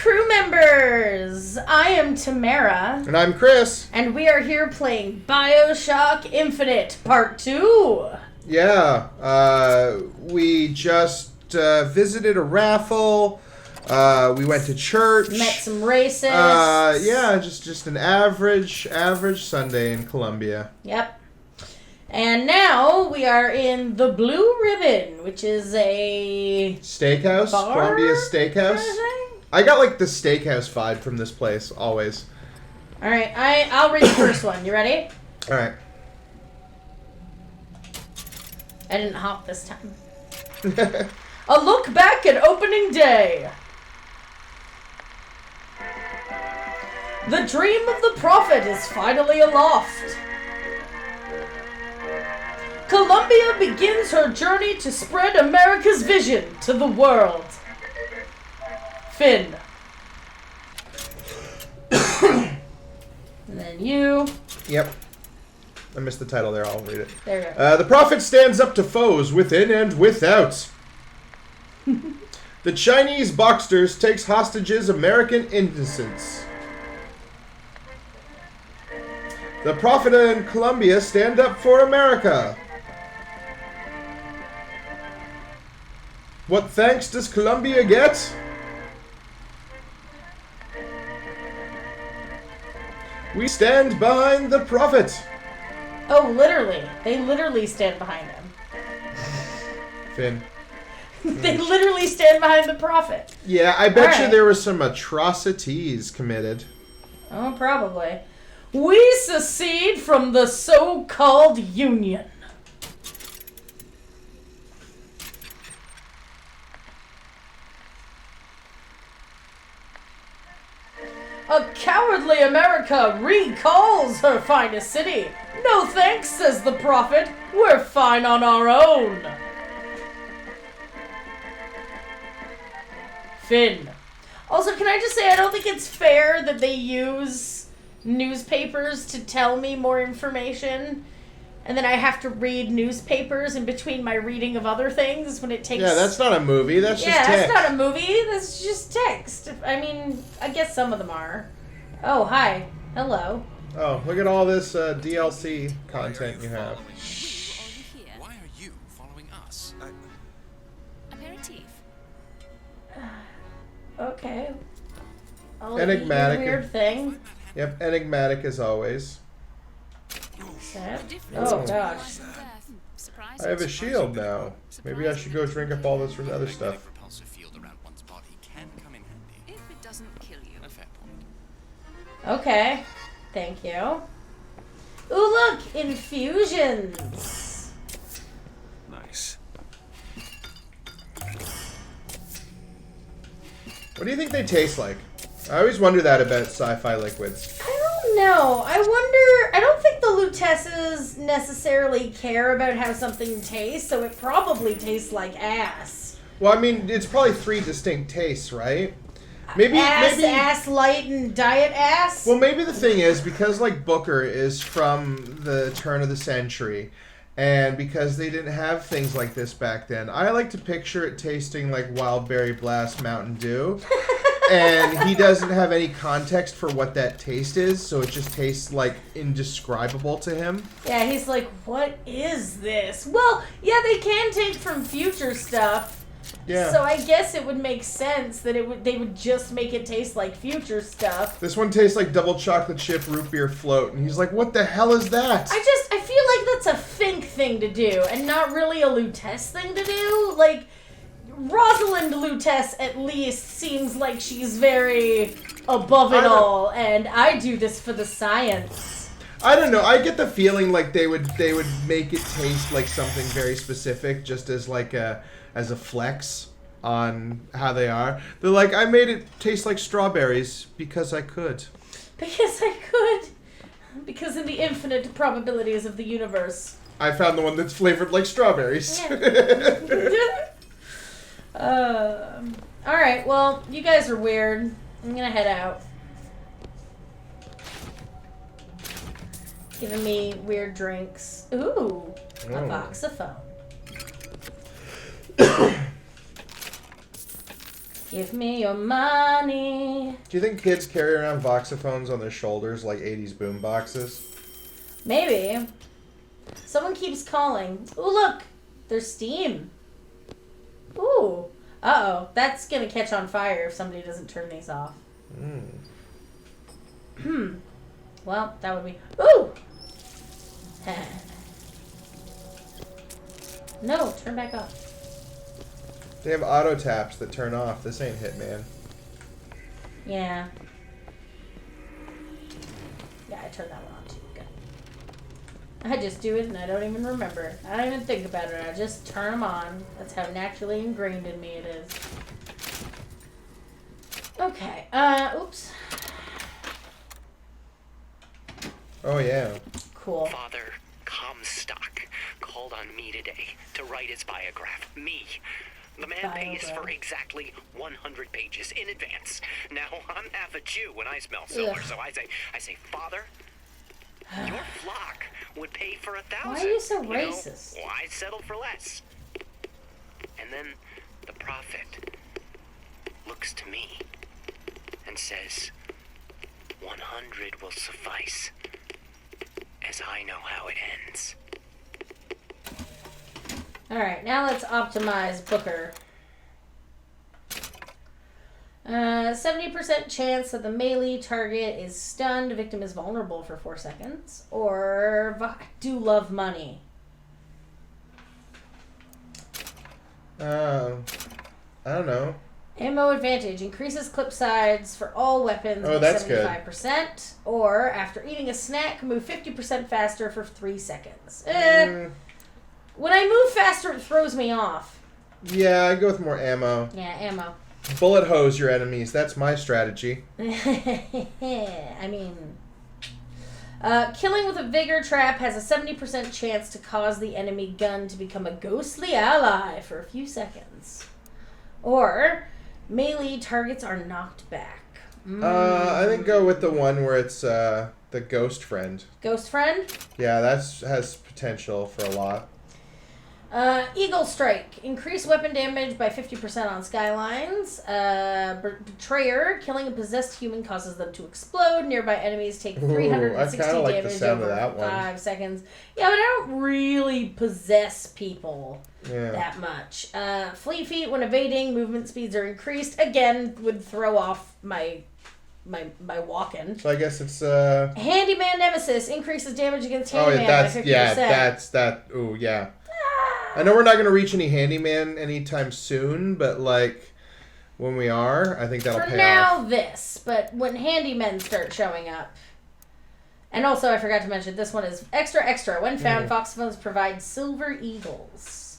crew members! I am Tamara. And I'm Chris. And we are here playing Bioshock Infinite Part 2. Yeah, we just visited a raffle. We went to church. Met some racists. Yeah, just an average Sunday in Columbia. Yep. And now we are in the Blue Ribbon, which is a... Steakhouse? Bar? Columbia Steakhouse? Kind of thing? I got like the steakhouse vibe from this place, always. Alright, I'll read the first one. You ready? Alright. I didn't hop this time. A look back at opening day. The dream of the prophet is finally aloft. Columbia begins her journey to spread America's vision to the world. Finn. And then you. Yep. I missed the title there. I'll read it. There you go. The prophet stands up to foes within and without. The Chinese Boxers takes hostages American innocents. The prophet and Columbia stand up for America. What thanks does Columbia get? We stand behind the prophet. Oh, literally. They literally stand behind him. Finn. They literally stand behind the prophet. Yeah, I bet you Alright. there were some atrocities committed. Oh, probably. We secede from the so-called Union. A cowardly America recalls her finest city. No thanks, says the prophet. We're fine on our own. Finn. Also, can I just say, I don't think it's fair that they use newspapers to tell me more information, and then I have to read newspapers in between my reading of other things when it takes... Yeah, that's not a movie. That's just text. that's not a movie. That's just text. I mean, I guess some of them are. Oh, hi. Hello. Oh, look at all this DLC content you have. Why are you following us? Aperitif. Okay. I'll Enigmatic. eat your weird thing. Yep, enigmatic as always. Oh, gosh. I have a shield now. Maybe I should go drink up all this other stuff. Repulsive field around one's body can come in handy. If it doesn't kill you. A fair point. Okay. Thank you. Ooh, look! Infusions! Nice. What do you think they taste like? I always wonder that about sci-fi liquids. I don't know. I wonder... I don't think the Lutesses necessarily care about how something tastes, so it probably tastes like ass. Well, I mean, it's probably 3 distinct tastes, right? Ass light, and diet ass? Well, maybe the thing is, because, like, Booker is from the turn of the century, and because they didn't have things like this back then, I like to picture it tasting like Wild Berry Blast Mountain Dew. And he doesn't have any context for what that taste is, so it just tastes, like, indescribable to him. Yeah, he's like, what is this? Well, yeah, they can take from future stuff. Yeah. So I guess it would make sense that they would just make it taste like future stuff. This one tastes like double chocolate chip root beer float, and he's like, what the hell is that? I feel like that's a Fink thing to do, and not really a Lutece thing to do. Like, Rosalind Lutece, at least, seems like she's very above it all, and I do this for the science. I don't know. I get the feeling like they would make it taste like something very specific, just as like as a flex on how they are. They're like, I made it taste like strawberries because I could. Because I could. Because in the infinite probabilities of the universe. I found the one that's flavored like strawberries. Yeah. Alright, well, you guys are weird. I'm gonna head out. Giving me weird drinks. Ooh, a voxophone. Give me your money. Do you think kids carry around voxophones on their shoulders like 80s boom boxes? Maybe. Someone keeps calling. Ooh, look. There's steam. Ooh. Uh-oh. That's gonna catch on fire if somebody doesn't turn these off. Well, that would be... Ooh! No, turn back off. They have auto taps that turn off. This ain't Hitman. Yeah. Yeah, I turned that one on too. Good. I just do it and I don't even remember. I don't even think about it. I just turn them on. That's how naturally ingrained in me it is. Okay. Oops. Oh, yeah. Cool. Father Comstock called on me today to write his biograph. Me. The man pays for exactly 100 pages in advance. Now, I'm half a Jew when I smell silver, so I say, Father, your flock would pay for 1,000. Why are you so racist? Why settle for less? And then the prophet looks to me and says, 100 will suffice, as I know how it ends. Alright, now let's optimize Booker. 70% chance that the melee target is stunned, victim is vulnerable for 4 seconds. Or, I do love money. I don't know. Ammo advantage. Increases clip size for all weapons Oh, by that's good. 75%. Or, after eating a snack, move 50% faster for 3 seconds. When I move faster, it throws me off. Yeah, I go with more ammo. Yeah, ammo. Bullet hose your enemies. That's my strategy. I mean... killing with a vigor trap has a 70% chance to cause the enemy gun to become a ghostly ally for a few seconds. Or, melee targets are knocked back. I think go with the one where it's the ghost friend. Ghost friend? Yeah, that has potential for a lot. Eagle Strike. Increase weapon damage by 50% on skylines. Betrayer. Killing a possessed human causes them to explode. Nearby enemies take 360 I kinda like the damage sound of over that one. 5 seconds. Yeah, but I don't really possess people Yeah. that much. Fleet feet. When evading, movement speeds are increased. Again, would throw off my walking. So I guess it's Handyman Nemesis. Increases damage against oh, Handyman that's by 50%. yeah, that's that. Ooh, yeah. I know we're not going to reach any handyman anytime soon, but like when we are, I think that'll For pay now, off. this, but when handymen start showing up. And also, I forgot to mention, this one is extra. When found, voxophones provide silver eagles.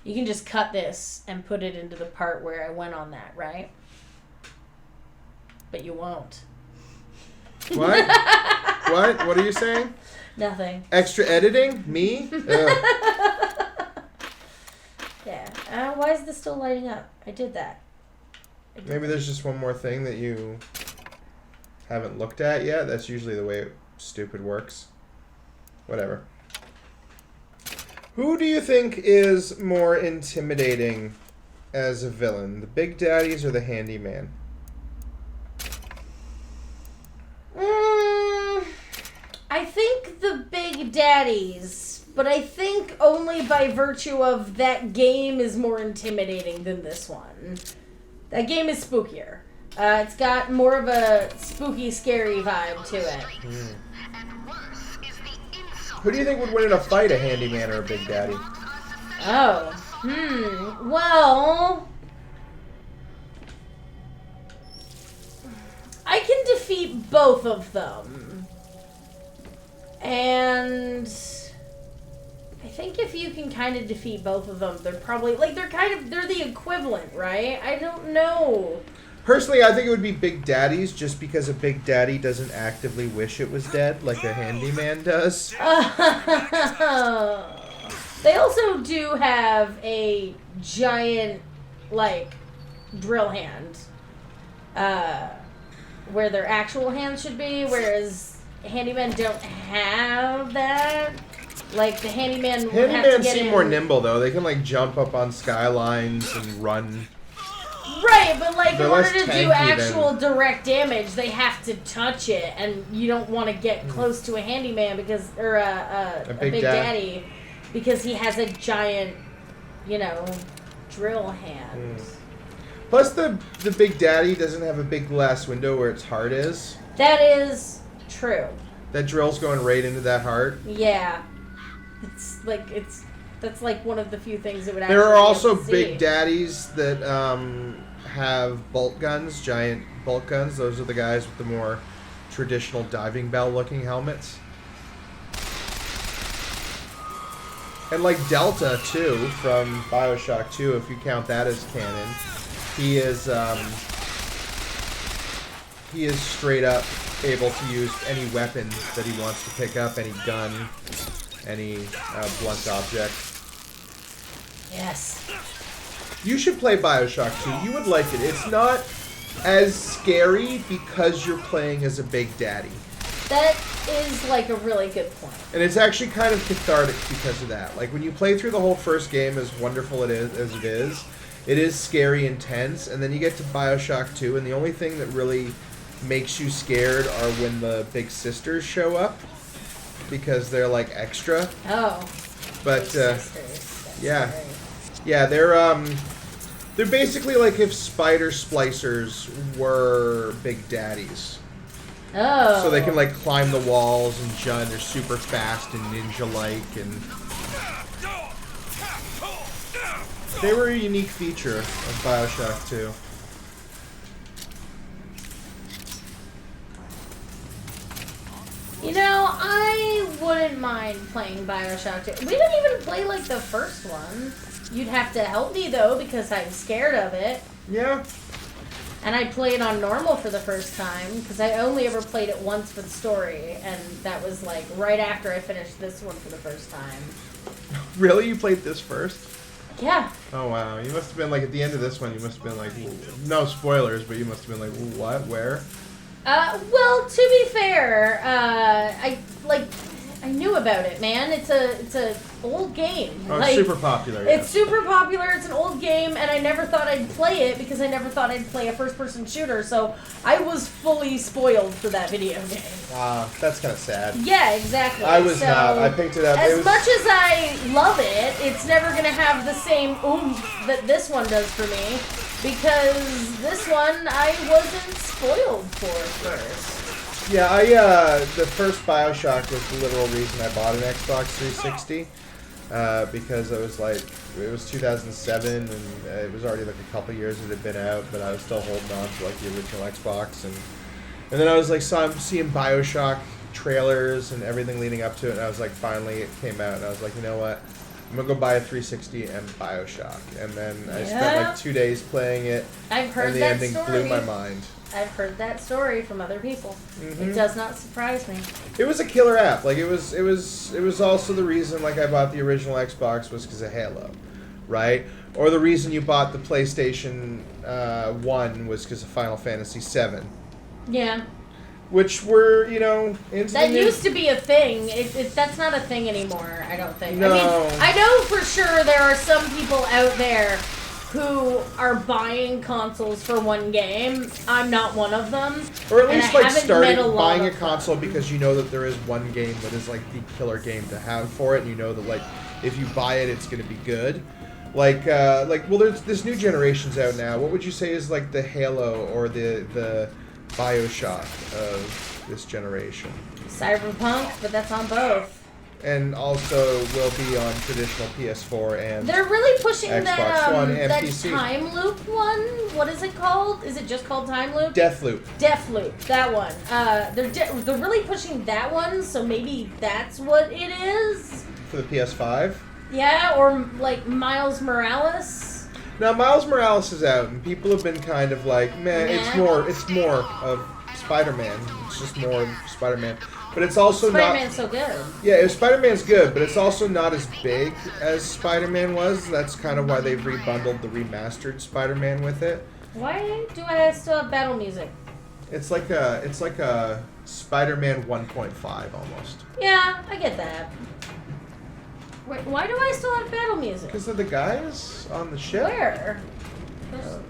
You can just cut this and put it into the part where I went on that, right? But you won't. What? What? What are you saying? Nothing. Extra editing? Me? Ugh. Yeah. Why is this still lighting up? I did that. Maybe there's just one more thing that you haven't looked at yet. That's usually the way stupid works. Whatever. Who do you think is more intimidating as a villain? The Big Daddies or the Handyman? I think the Big Daddies, but I think only by virtue of that game is more intimidating than this one. That game is spookier. It's got more of a spooky, scary vibe to it. Who do you think would win in a fight, a Handyman or a Big Daddy? Oh, well... I can defeat both of them. And I think if you can kind of defeat both of them, they're probably, like, they're the equivalent, right? I don't know. Personally, I think it would be Big Daddies just because a Big Daddy doesn't actively wish it was dead like a Handyman does. They also do have a giant, like, drill hand. Where their actual hands should be, whereas handymen don't have that. Like, the handyman would have to Handymans get seem in. more nimble, though. They can, like, jump up on skylines and run. Right, but like They're in order less to do tanky actual direct damage, they have to touch it, and you don't want to get close to a handyman or a big daddy because he has a giant, drill hand. Plus, the Big Daddy doesn't have a big glass window where its heart is. That is true. That drill's going right into that heart. Yeah, that's like one of the few things that would actually. There are also be able to Big see. Daddies that have bolt guns, giant bolt guns. Those are the guys with the more traditional diving bell-looking helmets. And like Delta too, from Bioshock 2, if you count that as canon. He is straight up able to use any weapon that he wants to pick up, any gun, any blunt object. Yes. You should play Bioshock 2. You would like it. It's not as scary because you're playing as a Big Daddy. That is like a really good point. And it's actually kind of cathartic because of that. Like when you play through the whole first game, as wonderful it is scary and tense, and then you get to Bioshock 2, and the only thing that really makes you scared are when the big sisters show up, because they're like extra. Oh. But Sisters. yeah, Right. yeah, they're basically like if spider splicers were Big Daddies. Oh. So they can like climb the walls and jump. They're super fast and ninja-like, and they were a unique feature of Bioshock 2. I wouldn't mind playing Bioshock 2. We didn't even play like the first one. You'd have to help me though because I'm scared of it. Yeah. And I played on normal for the first time because I only ever played it once for the story, and that was like right after I finished this one for the first time. Really? You played this first? Yeah. Oh wow. You must have been like at the end of this one. You must have been like, no spoilers, but you must have been like, what? Where? Well, to be fair, I knew about it, man. It's a old game. Oh, it's super popular. Yeah. It's super popular. It's an old game, and I never thought I'd play it because I never thought I'd play a first-person shooter. So I was fully spoiled for that video game. That's kind of sad. Yeah, exactly. I was not. I picked it up. As much as I love it, it's never gonna have the same oomph that this one does for me because this one I wasn't spoiled for first. Yeah, the first Bioshock was the literal reason I bought an Xbox 360. Because it was 2007, and it was already like a couple years it had been out, but I was still holding on to like the original Xbox, and then I was like seeing Bioshock trailers and everything leading up to it, and I was like, finally it came out, and I was like, you know what, I'm gonna go buy a 360 and Bioshock, and then I spent like 2 days playing it, I've heard and the that ending story. blew my mind. I've heard that story from other people. Mm-hmm. It does not surprise me. It was a killer app. Like it was also the reason like I bought the original Xbox was because of Halo, right? Or the reason you bought the PlayStation 1 was because of Final Fantasy 7. Yeah. Which were, That used to be a thing. That's not a thing anymore, I don't think. No. I mean, I know for sure there are some people out there who are buying consoles for one game. I'm not one of them. Or at least like starting buying buying a console because you know that there is one game that is like the killer game to have for it, and you know that like if you buy it, it's going to be good. Well, there's this new generation's out now. What would you say is like the Halo or the Bioshock of this generation? Cyberpunk, but that's on both. And also will be on traditional PS4 and They're really pushing Xbox One and that PC. time loop one. What is it called? Is it just called time loop? Deathloop. Deathloop, that one. They're really pushing that one, so maybe that's what it is. For the PS5. Yeah, or like Miles Morales. Now Miles Morales is out, and people have been kind of like, man, it's more of Spider-Man. It's just more of Spider-Man. But it's also Spider-Man's so good. Yeah, Spider-Man's good, but it's also not as big as Spider-Man was. That's kind of why they've rebundled the remastered Spider-Man with it. Why do I still have battle music? It's like a Spider-Man 1.5 almost. Yeah, I get that. Wait, why do I still have battle music? Because of the guys on the ship. Where?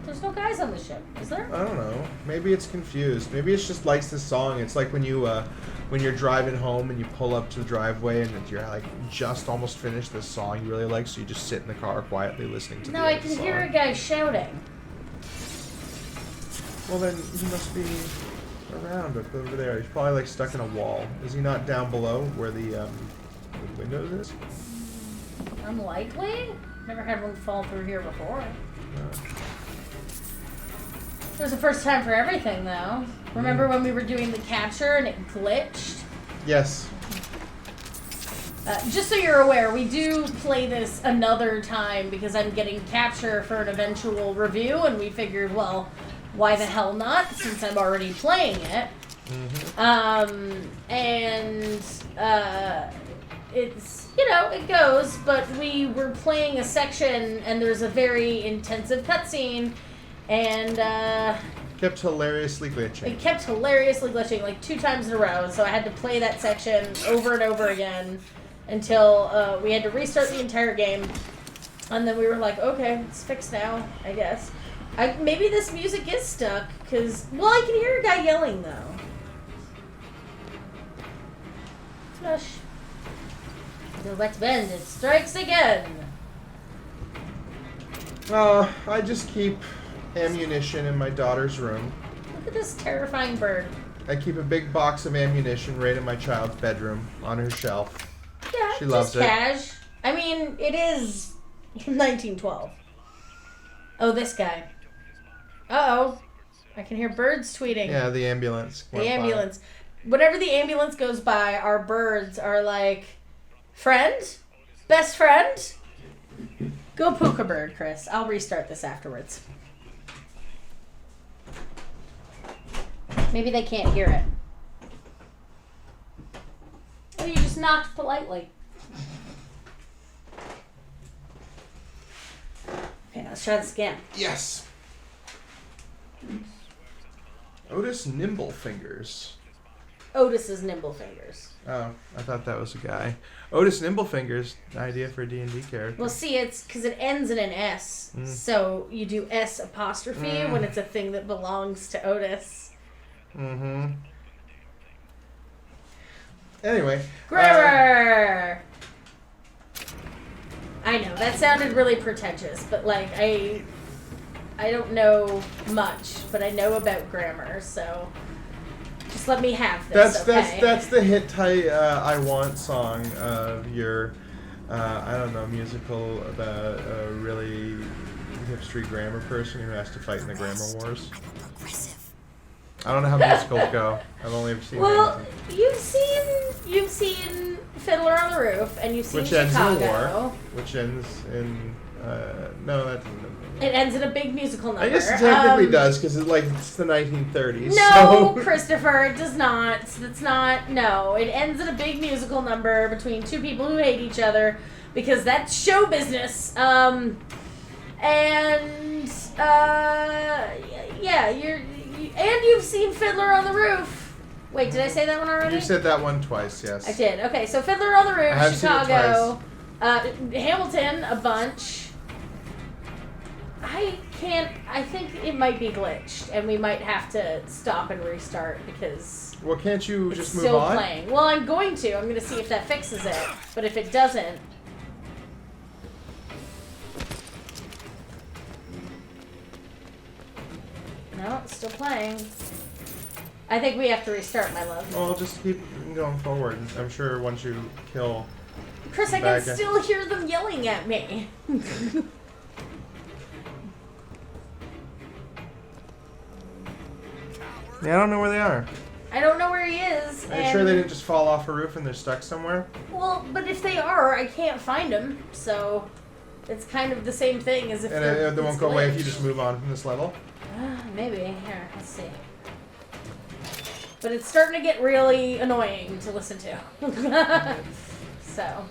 There's no guys on the ship, is there? I don't know. Maybe it's confused. Maybe it's just likes this song. It's like when you're driving home and you pull up to the driveway and you're like just almost finished this song you really like, so you just sit in the car quietly listening to No, the I can hear a guy shouting. Well, then he must be around up over there. He's probably like stuck in a wall. Is he not down below where the windows is? Unlikely? Never had one fall through here before. It was the first time for everything, though. Remember when we were doing the capture and it glitched? Yes. Just so you're aware, we do play this another time because I'm getting capture for an eventual review, and we figured, well, why the hell not, since I'm already playing it. It's, you know, it goes, but we were playing a section, and there's a very intensive cutscene, and Kept hilariously glitching. it kept hilariously glitching, like 2 times in a row, so I had to play that section over and over again until we had to restart the entire game, and then we were like, okay, it's fixed now, I guess. Maybe this music is stuck, because, well, I can hear a guy yelling, though. Flush. The wet bend, it strikes again. I just keep ammunition in my daughter's room. Look at this terrifying bird. I keep a big box of ammunition right in my child's bedroom on her shelf. Yeah, She just loves it. cash. I mean, it is 1912. Oh, this guy. Uh-oh. I can hear birds tweeting. Yeah, the ambulance. The went by. ambulance. Whenever the ambulance goes by, our birds are like, friend? Best friend? Go poke a bird, Chris. I'll restart this afterwards. Maybe they can't hear it. Oh, you just knocked politely. Okay, let's try this again. Yes. Otis Nimblefingers. Otis's nimble fingers. Oh, I thought that was a guy. Otis Nimblefingers, idea for a D&D character. Well, see, it's because it ends in an S. So you do S apostrophe when it's a thing that belongs to Otis. Mm-hmm. Anyway. Grammar! I know, that sounded really pretentious, but like, I don't know much, but I know about grammar, so just let me have this, That's the Hittite I Want song of your, I don't know, musical about a really hipstery grammar person who has to fight in the grammar wars. I don't know how musicals go. I've only ever seen Well, Hamilton. you've seen Fiddler on the Roof, and you've seen Which ends Chicago. in a war. Which ends in, no, that doesn't. It ends in a big musical number. I guess it technically does, because it's the 1930s. No, so. Christopher, it does not. It's not. No, it ends in a big musical number between 2 people who hate each other, because that's show business. Yeah, you've seen Fiddler on the Roof. Wait, did I say that one already? You said that one twice, yes. I did. Okay, so Fiddler on the Roof, I have Chicago, Hamilton, a bunch. I think it might be glitched, and we might have to stop and restart because Well, can't you it's just move still on? playing. Well, I'm going to. I'm going to see if that fixes it. But if it doesn't, no, it's still playing. I think we have to restart, my love. Well, just keep going forward. I'm sure once you kill... Chris, I can Bad guy. still hear them yelling at me. Yeah, I don't know where they are. I don't know where he is. Are you sure they didn't just fall off a roof and they're stuck somewhere? Well, but if they are, I can't find them. So it's kind of the same thing as if And they won't go away if you glitched. just move on from this level? Maybe. Here, let's see. But it's starting to get really annoying to listen to. So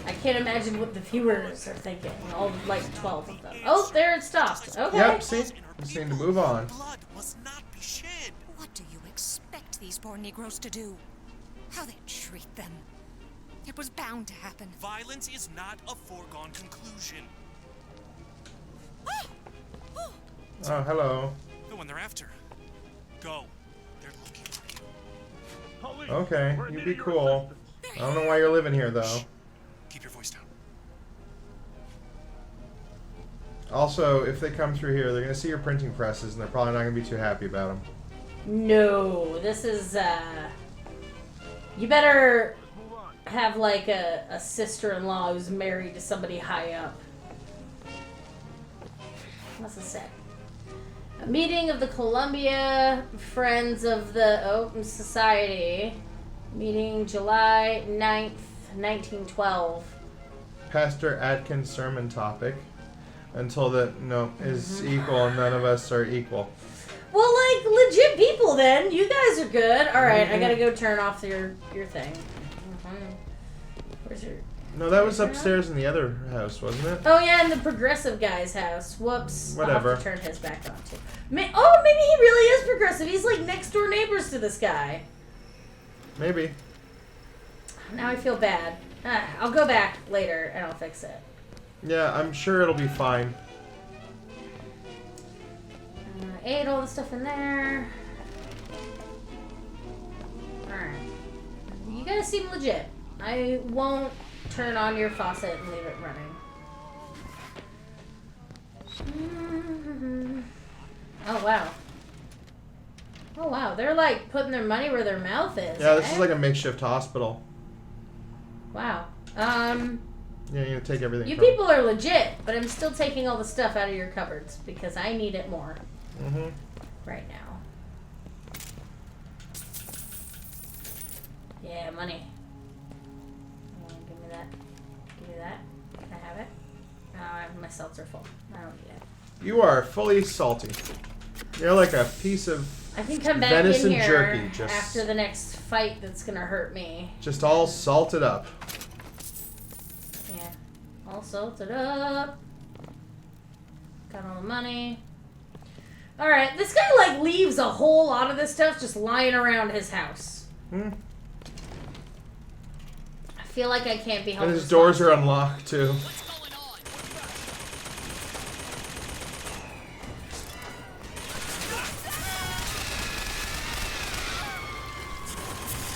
I can't imagine what the viewers are thinking. All like 12 of them. Oh, there it stopped. Okay. Yep, see? Just need to move on. Blood must not be shed. What do you expect these poor Negroes to do? How they treat them? It was bound to happen. Violence is not a foregone conclusion. Oh, hello. The one they're after. Go. They're looking for you. Police, Okay, we're you needing be your cool. assistance. I don't know why you're living here, though. Keep your voice down. Also, if they come through here, they're gonna see your printing presses, and they're probably not gonna be too happy about them. No, this is, you better Let's move on. have, like, a sister-in-law who's married to somebody high up. What's it say? A meeting of the Columbia Friends of the Open Society. Meeting July 9th, 1912. Pastor Atkins' sermon topic. Until the is equal and none of us are equal. Well, like, legit people then. You guys are good. Alright, I gotta go turn off your thing. Where's your... No, that was upstairs in the other house, wasn't it? Oh, yeah, in the progressive guy's house. Whoops. Whatever. I'll have to turn his back on, too. Maybe he really is progressive. He's, like, next-door neighbors to this guy. Maybe. Now I feel bad. I'll go back later, and I'll fix it. Yeah, I'm sure it'll be fine. I ate all the stuff in there. Alright. You guys seem legit. I won't turn on your faucet and leave it running. Oh, wow. Oh, wow. They're, like, putting their money where their mouth is. Yeah, this is like a makeshift hospital. Wow. Yeah, you take everything. You from people are legit, but I'm still taking all the stuff out of your cupboards because I need it more right now. Yeah, money. Oh, give me that. Give me that. Can I have it? Oh, my seltzer full. I don't need it. You are fully salty. You're like a piece of I can come back venison in here jerky, just after the next fight that's gonna hurt me. just all salted up. Yeah. All salted up. Got all the money. Alright, this guy, like, leaves a whole lot of this stuff just lying around his house. I feel like I can't be held And his doors are responsible. unlocked, too.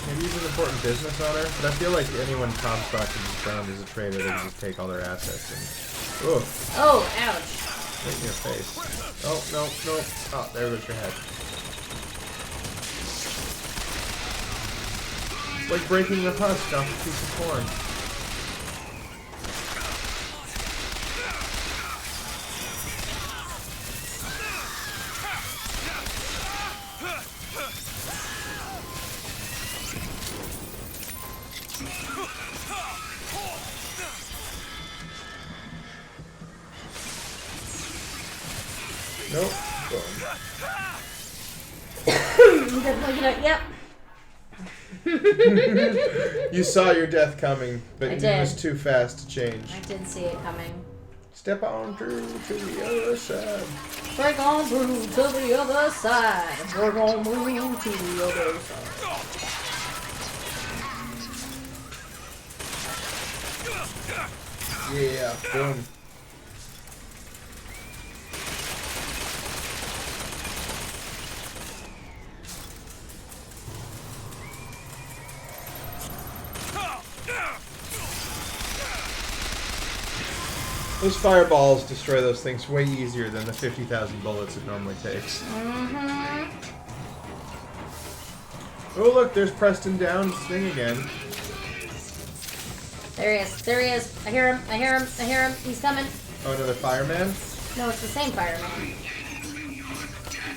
Maybe he's an important business owner, but I feel like anyone Comstock is found as a trader, they can just take all their assets and... Ooh, Oh, ouch. right in your face. Oh, no, no. Oh, there goes your head. It's like breaking the husk off a piece of corn. Nope. Definitely gonna, yep. You saw your death coming, but I it did. was too fast to change. I did see it coming. Step on through to the other side. Break on through to the other side. We're gonna move to the other side. Yeah, boom. Those fireballs destroy those things way easier than the 50,000 bullets it normally takes. Oh look, there's Preston Down's thing again. There he is. There he is. I hear him. I hear him. I hear him. He's coming. Oh, another fireman? No, it's the same fireman.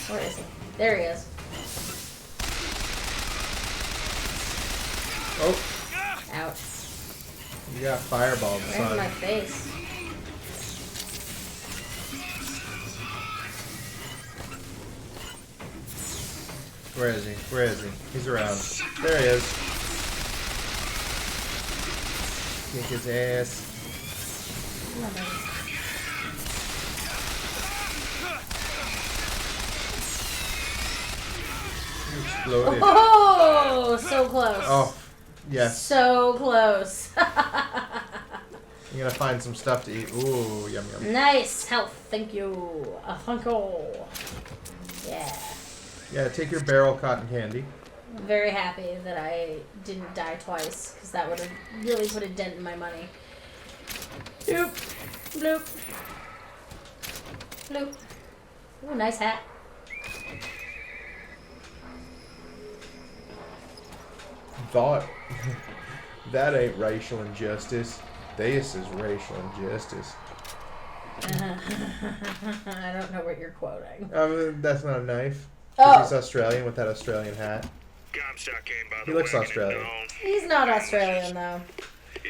Where is he? There he is. Oh, Ouch. you got fireballs, Right in my son. face. Where is he? Where is he? He's around. There he is. Kick his ass. Come on, baby. You exploded. Oh, so close. Oh, yes. So close. I'm gonna find some stuff to eat. Ooh, yum yum. Nice health. Thank you. A funko. Yeah. Yeah, take your barrel cotton candy. I'm very happy that I didn't die twice, because that would have really put a dent in my money. Bloop. Bloop. Bloop. Ooh, nice hat. Thought. That ain't racial injustice. This is racial injustice. I don't know what you're quoting. That's not a knife. Oh. He's Australian with that Australian hat. He looks Australian. He's not Australian, though.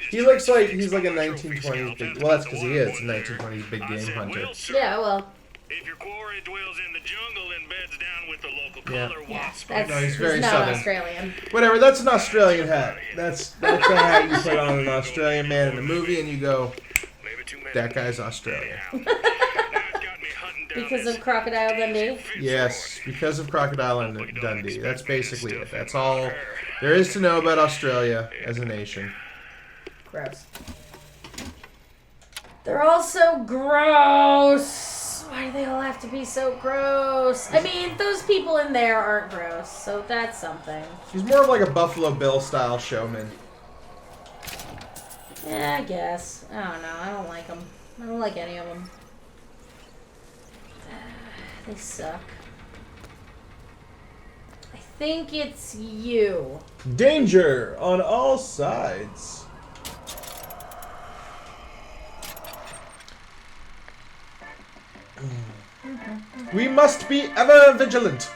He looks like he's like a 1920s big... Well, that's because he is a 1920s big game hunter. Yeah, well. If your quarry dwells in the jungle and beds down with the local Yeah. color wasp. That's, No, he's very not southern. Australian. Whatever, that's an Australian hat. That's the hat you put on an Australian man in a movie and you go, Maybe too many. that guy's Australian. Now it's got me hunting down Because this of Crocodile Dundee? Yes, because of Crocodile and Dundee. That's basically it. That's all there is to know about Australia as a nation. Gross. They're all so gross. Why do they all have to be so gross? I mean, those people in there aren't gross, so that's something. He's more of like a Buffalo Bill style showman. Yeah, I guess. I don't know. I don't like them. I don't like any of them. They suck. I think it's you. Danger on all sides. We must be ever vigilant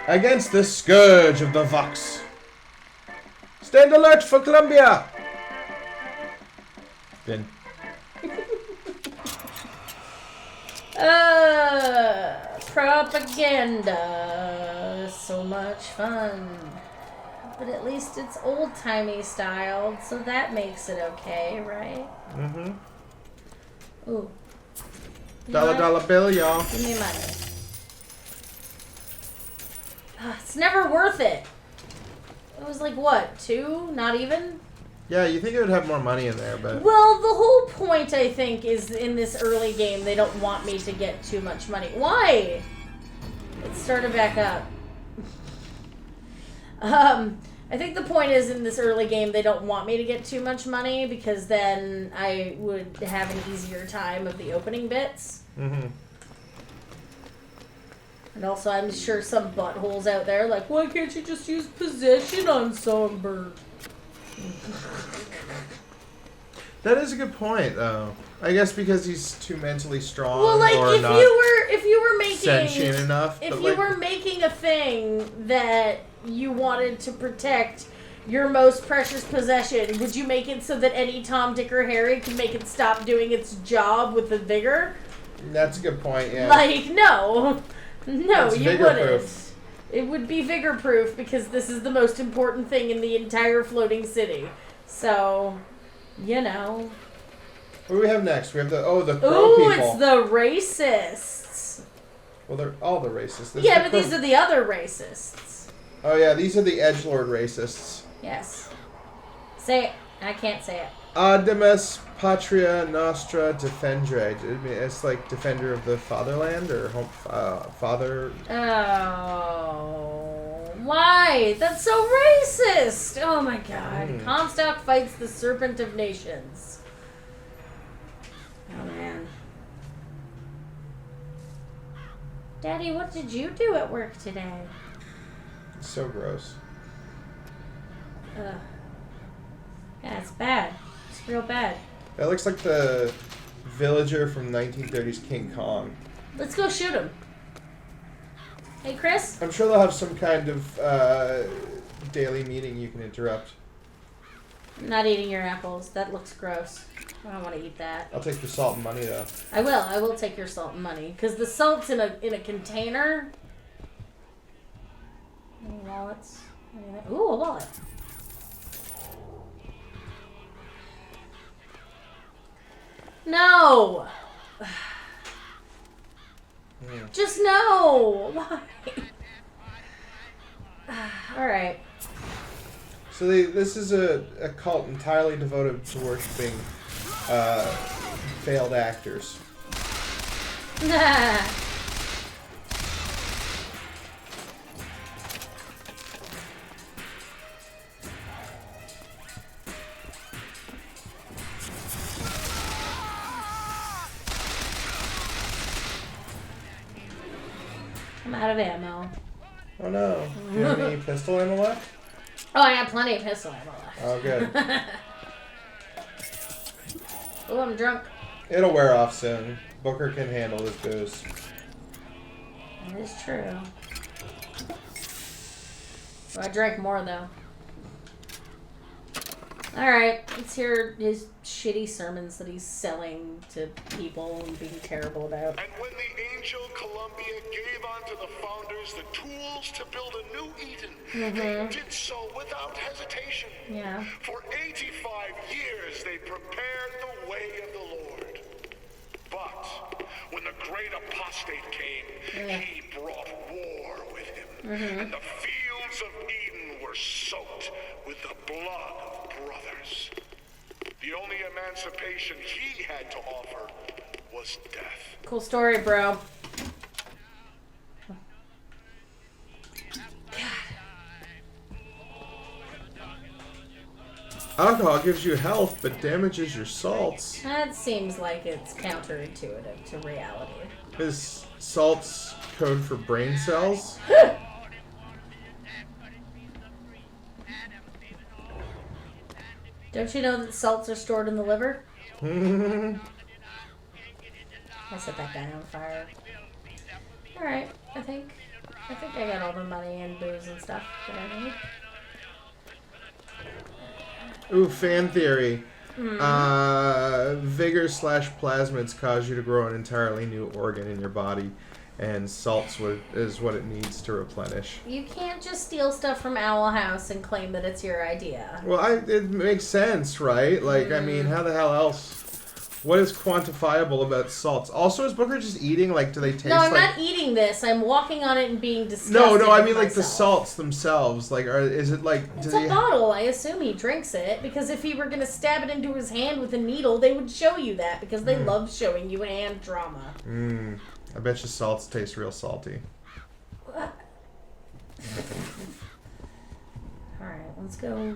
against the scourge of the Vox. Stand alert for Columbia. Then. Propaganda. So much fun. But at least it's old-timey styled, so that makes it okay, right? Mm-hmm. Ooh. Dollar bill, y'all. Give me money. It's never worth it. It was like, what, 2? Not even? Yeah, you think it would have more money in there, but... Well, the whole point, I think, is in this early game, they don't want me to get too much money. Why? It started back up. I think the point is in this early game, they don't want me to get too much money because then I would have an easier time of the opening bits. Mm-hmm. And also, I'm sure some buttholes out there like, why can't you just use possession on Songbird? That is a good point, though. I guess because he's too mentally strong. Well, like or if not you were making sentient enough. if but, you like, were making a thing that you wanted to protect your most precious possession, would you make it so that any Tom, Dick, or Harry can make it stop doing its job with the vigor? That's a good point. Yeah. Like, no, It's you vigor-proof. wouldn't. It would be vigor proof because this is the most important thing in the entire floating city. So, you know. What do we have next? We have the crow Ooh, people. it's the racists. Well, they're all the racists. There's Yeah, the but these are the other racists. Oh yeah, these are the edgelord racists. Yes. Say it. I can't say it. Artemis Patria Nostra Defendre. I mean, it's like defender of the fatherland or home, father. Oh, why? That's so racist. Oh my god. Comstock fights the Serpent of Nations. Oh man. Daddy, what did you do at work today? It's so gross. Ugh. Yeah, it's bad. It's real bad. That looks like the villager from 1930s King Kong. Let's go shoot him. Hey, Chris? I'm sure they'll have some kind of daily meeting you can interrupt. I'm not eating your apples. That looks gross. I don't want to eat that. I'll take your salt and money though. I will. I will take your salt and money. Because the salt's in a container. Any wallets? Anything? Ooh, a wallet. No! Just no! Why? Alright. So this is a cult entirely devoted to worshiping failed actors. I'm out of ammo. Oh no. Do you have any pistol ammo left? Oh, I got plenty of pistol ammo left. Oh, good. Oh, I'm drunk. It'll wear off soon. Booker can handle his booze. That is true. Well, I drank more, though. Alright, let's hear his shitty sermons that he's selling to people and being terrible about. And when the angel Columbia gave unto the founders the tools to build a new Eden, they did so without hesitation. Yeah. For 85 years they prepared the way of the Lord. But when the great apostate came, he brought war with him. And the fields of Eden were soaked with the blood of brothers. The only emancipation he had to offer was death. Cool story, bro. Alcohol gives you health, but damages your salts. That seems like it's counterintuitive to reality. Is salts code for brain cells? Don't you know that salts are stored in the liver? I'll set that guy on fire. Alright, I think I got all the money and booze and stuff that I need. Ooh, fan theory. Vigor / plasmids cause you to grow an entirely new organ in your body, and salts is what it needs to replenish. You can't just steal stuff from Owl House and claim that it's your idea. Well, it makes sense, right? Like, I mean, how the hell else? What is quantifiable about salts? Also, is Booker just eating? Like, do they taste No, I'm like... not eating this. I'm walking on it and being disgusted. No, I mean, with like, the myself. salts themselves. Like, is it like... It's a bottle. I assume he drinks it, because if he were going to stab it into his hand with a needle, they would show you that, because they love showing you hand drama. I bet you salts taste real salty. Alright, let's go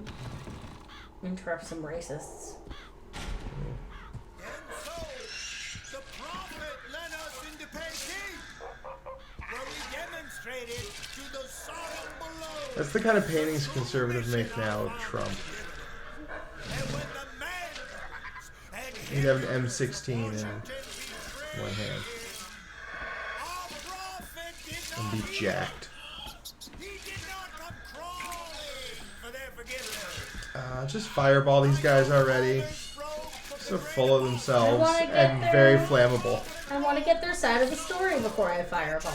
interrupt some racists. The prophet led us into Peking, where we demonstrated to the Sodom below. That's the kind of paintings conservatives make now of Trump. And when the man and You'd have an M16 in one hand our prophet did and not be hear. jacked. He did not come crawling for their forgiveness. Just fireball these guys already. So full of themselves I wanna get and there. very flammable. I want to get their side of the story before I fireball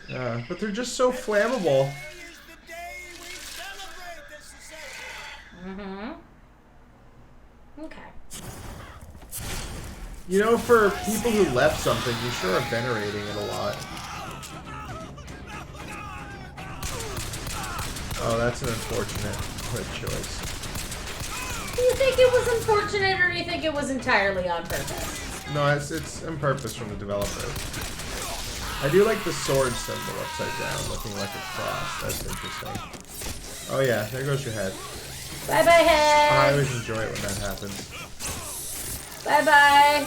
them. But they're just so flammable. Today is the day we celebrate this secession. Okay. You know, for people who left something, you sure are venerating it a lot. Oh, that's an unfortunate choice. Do you think it was unfortunate, or do you think it was entirely on purpose? No, it's on purpose from the developer. I do like the sword symbol upside down, looking like a cross. That's interesting. Oh yeah, there goes your head. Bye-bye, head! I always enjoy it when that happens. Bye-bye!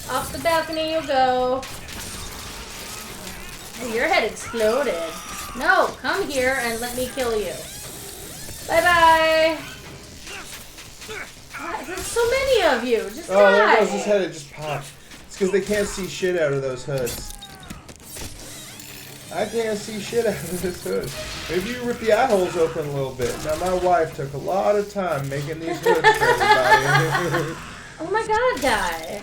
Off the balcony you go. Oh, your head exploded. No, come here and let me kill you. Bye-bye! God, there's so many of you. Just Oh, there die. goes his head. It just popped. It's because they can't see shit out of those hoods. I can't see shit out of this hood. Maybe you rip the eye holes open a little bit. Now, my wife took a lot of time making these hoods for everybody. Oh my god, guy.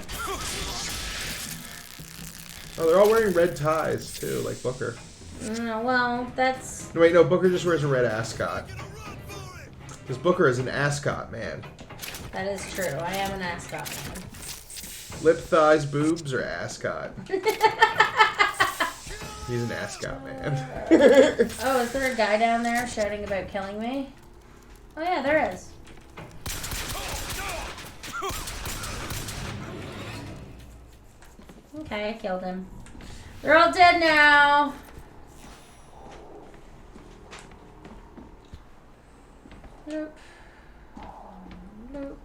Oh, they're all wearing red ties, too, like Booker. Well, that's... No, wait, no, Booker just wears a red ascot. Because Booker is an ascot man. That is true. I am an ascot man. Lip, thighs, boobs, or ascot? He's an ascot man. Oh, is there a guy down there shouting about killing me? Oh yeah, there is. Okay, I killed him. They're all dead now. Nope. Nope.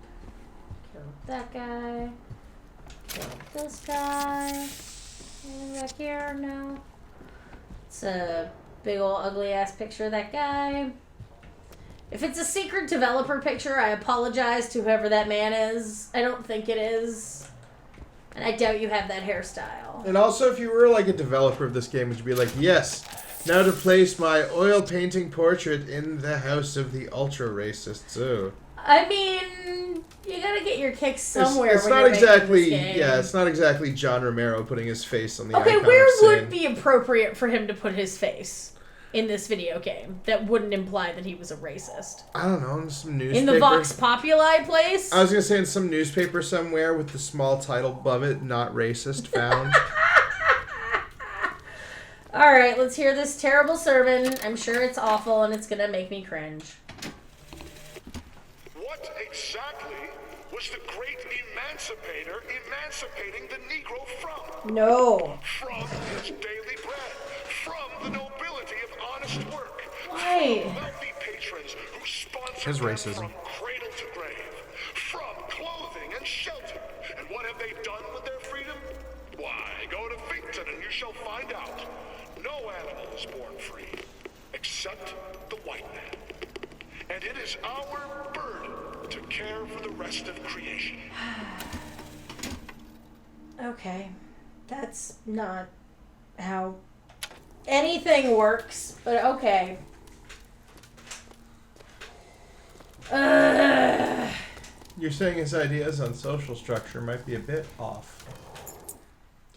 Killed that guy. Killed this guy. Anything back here? No. It's a big ol' ugly ass picture of that guy. If it's a secret developer picture, I apologize to whoever that man is. I don't think it is. And I doubt you have that hairstyle. And also, if you were like a developer of this game, would you be like, yes, now to place my oil painting portrait in the house of the ultra racists. Oh. I mean, you gotta get your kicks somewhere. It's when not you're making exactly, this game. yeah, it's not exactly John Romero putting his face on the Okay, icon where of sin. would be appropriate for him to put his face in this video game that wouldn't imply that he was a racist? I don't know, in some newspaper. In the Vox Populi place? I was gonna say in some newspaper somewhere with the small title above it, "Not racist found." Alright, let's hear this terrible sermon. I'm sure it's awful and it's gonna make me cringe. What exactly was the great emancipator emancipating the Negro from? No. From his daily bread, from the nobility of honest work, Why? from wealthy patrons who sponsored His them racism. from cradle to grave, from clothing and shelter. And what have they done with their freedom? Why, go to Finkton and you shall find out. No animal is born free, except the white man. And it is our burden to care for the rest of creation. Okay. That's not how anything works, but okay. Ugh. You're saying his ideas on social structure might be a bit off.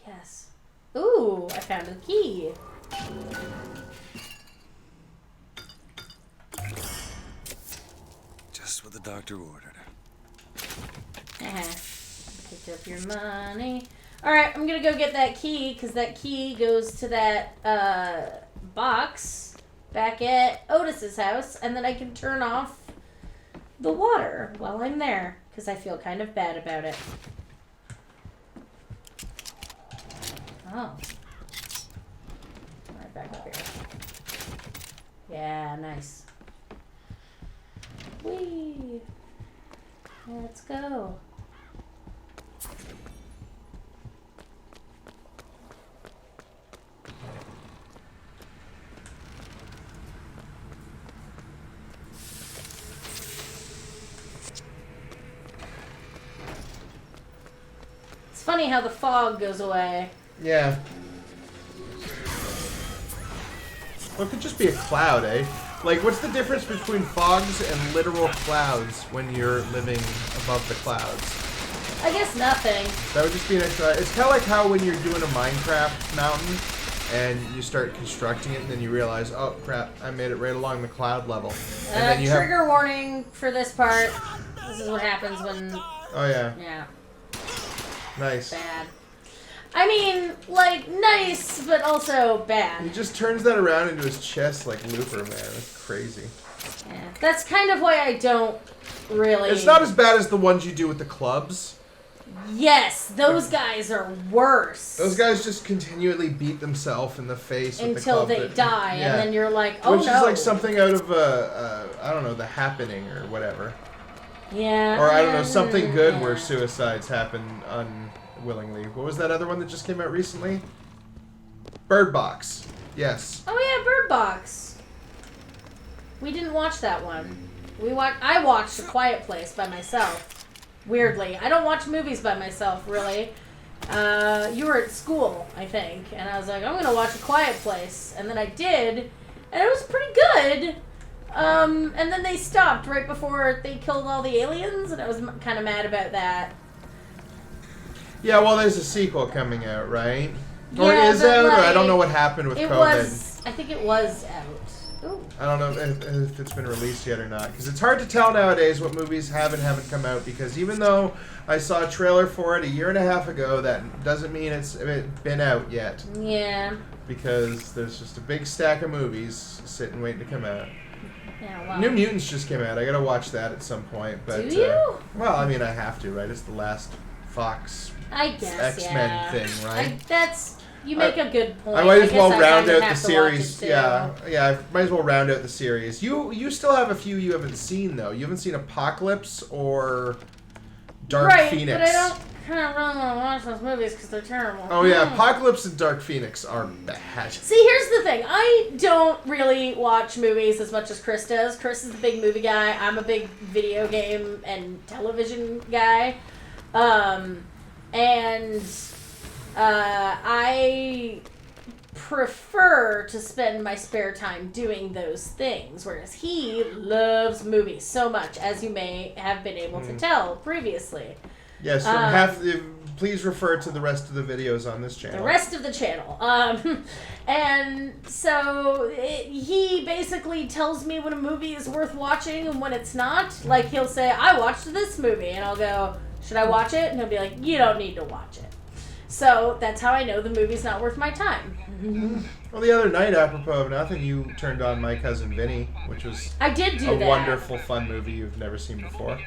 Yes. Ooh, I found a key. Just what the doctor ordered. Picked up your money. Alright, I'm gonna go get that key, because that key goes to that box back at Otis's house, and then I can turn off the water while I'm there, because I feel kind of bad about it. Oh. Right back up here. Yeah, nice. Whee! Let's go. It's funny how the fog goes away. Yeah. Well, it could just be a cloud, eh? Like, what's the difference between fogs and literal clouds when you're living above the clouds? I guess nothing. That would just be an extra... It's kind of like how when you're doing a Minecraft mountain and you start constructing it and then you realize, oh, crap, I made it right along the cloud level. And then you Trigger warning for this part. This is what happens when... Oh, yeah. Yeah. Nice. Bad. I mean, like, nice, but also He bad. just turns that around into his chest like Looper, man. That's crazy. Yeah. That's kind of why I don't really... It's not as bad as the ones you do with the clubs. Yes, those guys are worse. Those guys just continually beat themselves in the face with the until club they die, yeah. and then you're like, oh Which no. is like something out of, I don't know, The Happening or whatever. Yeah. Or I don't know, something good where suicides happen unwillingly. What was that other one that just came out recently? Bird Box. Yes. Oh yeah, Bird Box. We didn't watch that one. I watched A Quiet Place by myself. Weirdly. I don't watch movies by myself, really. You were at school, I think, and I was like, I'm going to watch A Quiet Place. And then I did, and it was pretty good. And then they stopped right before they killed all the aliens, and I was kind of mad about that. Yeah, well, there's a sequel coming out, right? Or Yeah, is but, out, or I like, don't know what happened with It COVID. I think it was out. Ooh. I don't know if it's been released yet or not. Because it's hard to tell nowadays what movies have and haven't come out. Because even though I saw a trailer for it a year and a half ago, that doesn't mean it's been out yet. Yeah. Because there's just a big stack of movies sitting waiting to come out. Yeah, well. New Mutants just came out. I gotta watch that at some point. But, Do you? Well, I mean, I have to, right? It's the last Fox I guess, X-Men thing, right? You make a good point. I might as well guess round kinda out the have to watch it series. too. Yeah, I might as well round out the series. You still have a few you haven't seen though. You haven't seen Apocalypse or Dark Phoenix. But I don't kind of really want to watch those movies because they're terrible. Oh yeah, Apocalypse and Dark Phoenix are bad. See, here's the thing. I don't really watch movies as much as Chris does. Chris is a big movie guy. I'm a big video game and television guy. I prefer to spend my spare time doing those things, whereas he loves movies so much, as you may have been able to tell previously. Yes, please refer to the rest of the videos on this channel. The rest of the channel. And so he basically tells me when a movie is worth watching and when it's not. Like, he'll say, I watched this movie, and I'll go, should I watch it? And he'll be like, you don't need to watch it. So that's how I know the movie's not worth my time. Well, the other night, apropos of nothing, you turned on My Cousin Vinny, which was I did do a that. wonderful, fun movie you've never seen before.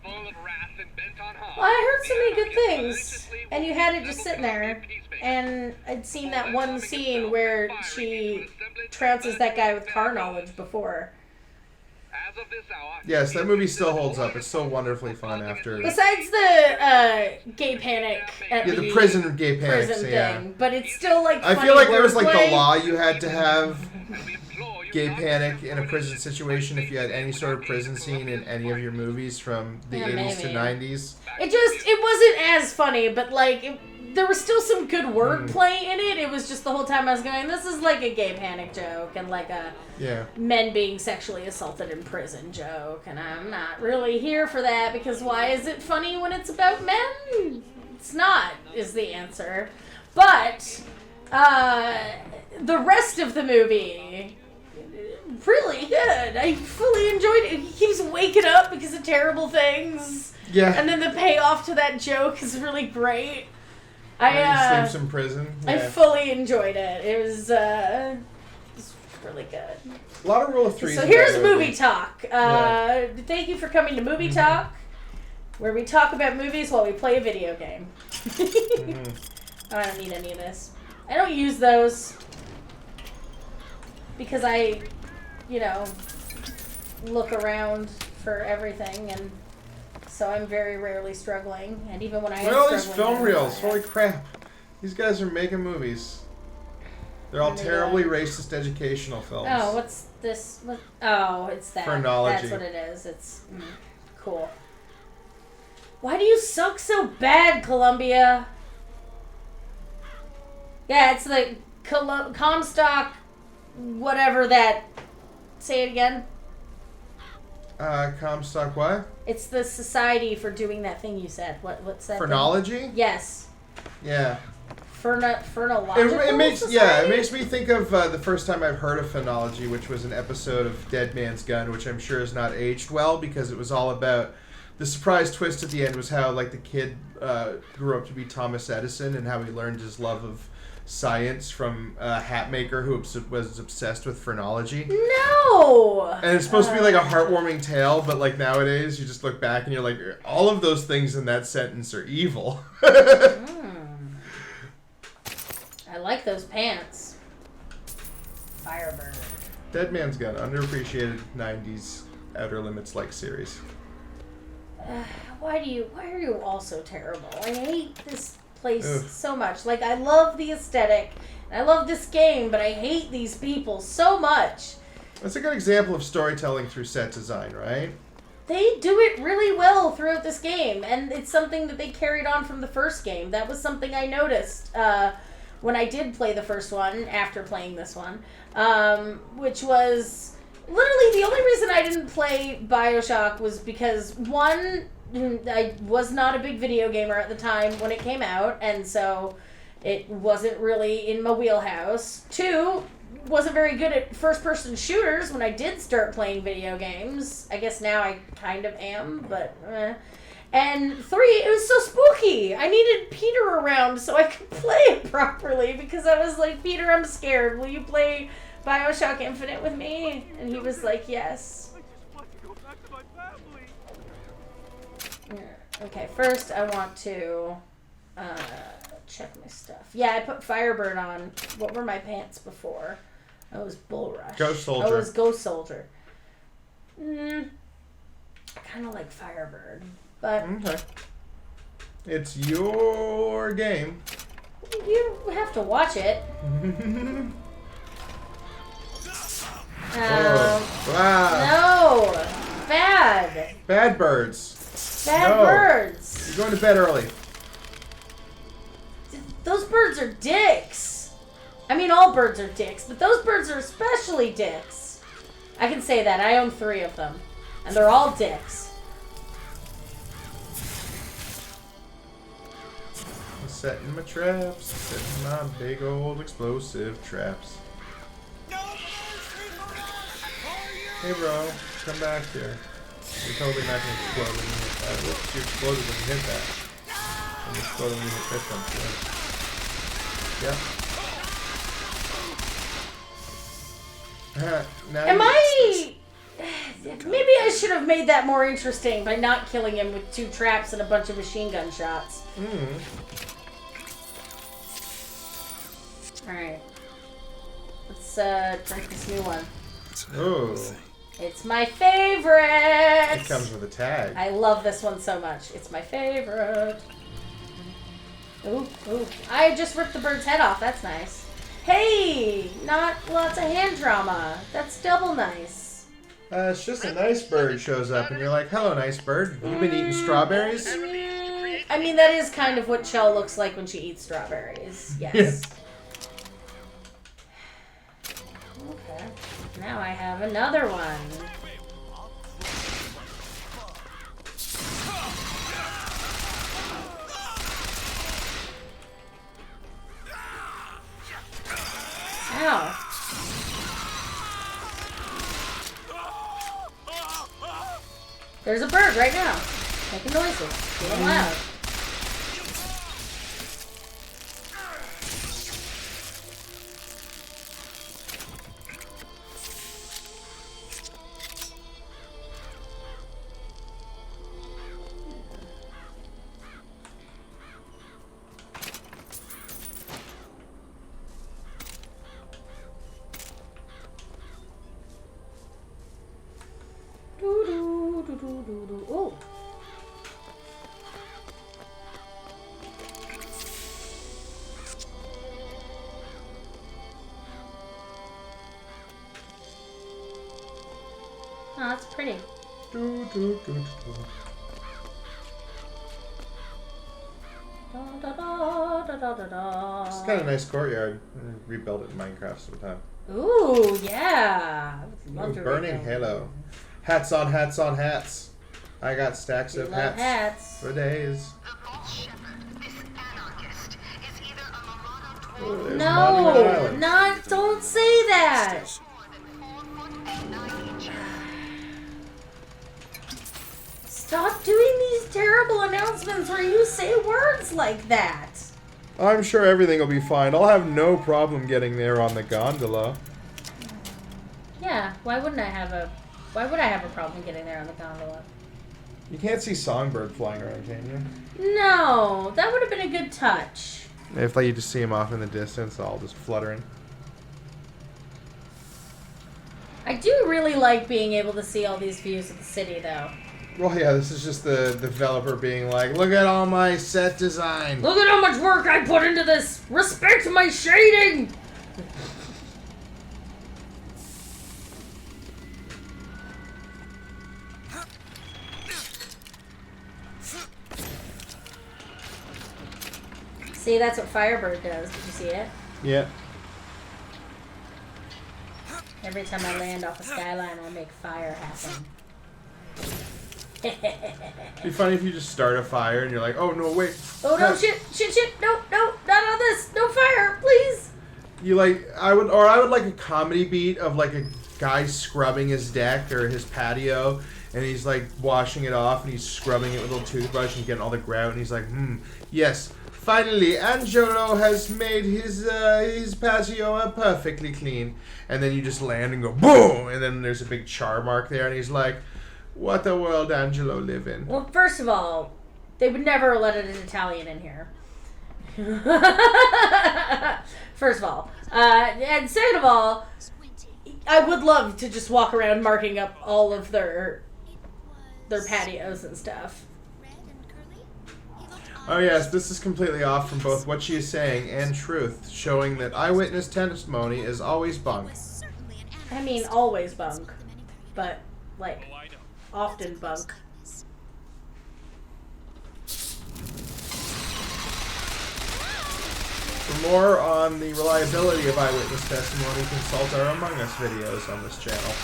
Well, I heard so many good things, and you had it just sitting there, and I'd seen that one scene where she trounces that guy with car knowledge before. Yes, that movie still holds up. It's so wonderfully fun after... Besides the gay panic at the prison gay panic thing, but it's still like I funny feel like there was like wordplay. the law you had to have gay panic in a prison situation if you had any sort of prison scene in any of your movies from the 80s to 90s. It wasn't as funny, but like there was still some good wordplay in it. It was just the whole time I was going, this is like a gay panic joke and like a men being sexually assaulted in prison joke, and I'm not really here for that because why is it funny when it's about men? It's not, is the answer. But the rest of the movie, really good. I fully enjoyed it. He keeps waking up because of terrible things. Yeah. And then the payoff to that joke is really great. He sleeps in prison. Yeah. I fully enjoyed it. It was really good. A lot of Rule of Threes. So here's Movie Talk. Thank you for coming to Movie Talk, where we talk about movies while we play a video game. I don't need any of this. I don't use those because I, look around for everything, and so I'm very rarely struggling. And even when I am Look at all struggling, these film reels. Holy crap. These guys are making movies. They're all terribly racist educational films. Oh, what's this? It's that. Phrenology. That's what it is. It's cool. Why do you suck so bad, Columbia? Yeah, it's the Comstock, whatever that. Say it again. Comstock what? It's the society for doing that thing you said. What's that? Phrenology? Thing? Yes. Yeah. Phrenological It makes society? it makes me think of the first time I've heard of phenology, which was an episode of Dead Man's Gun, which I'm sure has not aged well because it was all about the surprise twist at the end was how like the kid grew up to be Thomas Edison and how he learned his love of science from a hat maker who was obsessed with phrenology. No! And it's supposed to be like a heartwarming tale, but like nowadays you just look back and you're like, all of those things in that sentence are evil. I like those pants. Firebird. Dead Man's Gun, underappreciated 90s Outer Limits like series. Why are you all so terrible? I hate this place so much. Like, I love the aesthetic, and I love this game, but I hate these people so much. That's a good example of storytelling through set design, right? They do it really well throughout this game, and it's something that they carried on from the first game. That was something I noticed when I did play the first one, after playing this one, which was literally the only reason I didn't play Bioshock was because, one, I was not a big video gamer at the time when it came out, and so it wasn't really in my wheelhouse. Two, wasn't very good at first-person shooters when I did start playing video games. I guess now I kind of am, but And three, it was so spooky. I needed Peter around so I could play it properly because I was like, Peter, I'm scared. Will you play Bioshock Infinite with me? And he was like, yes. Okay, first I want to check my stuff. Yeah, I put Firebird on. What were my pants before? I was Bull Rush. Ghost Soldier. I was Ghost Soldier. I kind of like Firebird, but Okay. It's your game. you have to watch it. Wow. No, bad. Bad birds. Bad No. birds. You're going to bed early. Those birds are dicks. I mean, all birds are dicks, but those birds are especially dicks. I can say that. I own 3 of them, and they're all dicks. I'm setting my traps. Setting my big old explosive traps. Hey, bro. Come back here. You're totally not going to explode when you hit that. Whoops, you exploded when you hit that. And you exploded when you hit this one, too. Yeah. Now Am you- I... Maybe I should have made that more interesting by not killing him with 2 traps and a bunch of machine gun shots. Alright. Let's drink this new one. Ooh. It's my favorite! It comes with a tag. I love this one so much. It's my favorite. Ooh, ooh. I just ripped the bird's head off. That's nice. Hey! Not lots of hand drama. That's double nice. It's just a nice bird shows up and you're like, hello, nice bird. You been eating strawberries? I mean, that is kind of what Chell looks like when she eats strawberries. Yes. Okay. Now I have another one. Ow. There's a bird right now. Making noises. Being loud. Ooh. Oh, that's pretty. Do, do, do, do. Da, da, da, da, da, da. It's kind of a nice courtyard. I rebuilt it in Minecraft sometime. Ooh, yeah. I would love Ooh, to burning rebuild. halo. Hats on hats on hats. I got stacks We of love hats hats. for days. Ooh, there's Monument No, Island. not. Don't say that. Stop doing these terrible announcements where you say words like that. I'm sure everything will be fine. I'll have no problem getting there on the gondola. Yeah, why would I have a problem getting there on the gondola? You can't see Songbird flying around, can you? No, that would have been a good touch. If like you just see him off in the distance, all just fluttering. I do really like being able to see all these views of the city, though. Well, yeah, this is just the developer being like, look at all my set design. Look at how much work I put into this! Respect my shading! See, that's what Firebird does. Did you see it? Yeah. Every time I land off a skyline, I make fire happen. It'd be funny if you just start a fire and you're like, oh no, wait. Oh no, shit, no, not on this, no fire, please. You like, I would like a comedy beat of like a guy scrubbing his deck or his patio, and he's like washing it off and he's scrubbing it with a little toothbrush and getting all the grout, and he's like, yes, Finally, Angelo has made his patio perfectly clean. And then you just land and go boom, and then there's a big char mark there, and he's like, "What a world Angelo live in." Well, first of all, they would never let an Italian in here. First of all, and second of all, I would love to just walk around marking up all of their patios and stuff. Oh yes, this is completely off from both what she is saying and truth, showing that eyewitness testimony is always bunk. I mean, always bunk, but, like, often bunk. For more on the reliability of eyewitness testimony, consult our Among Us videos on this channel.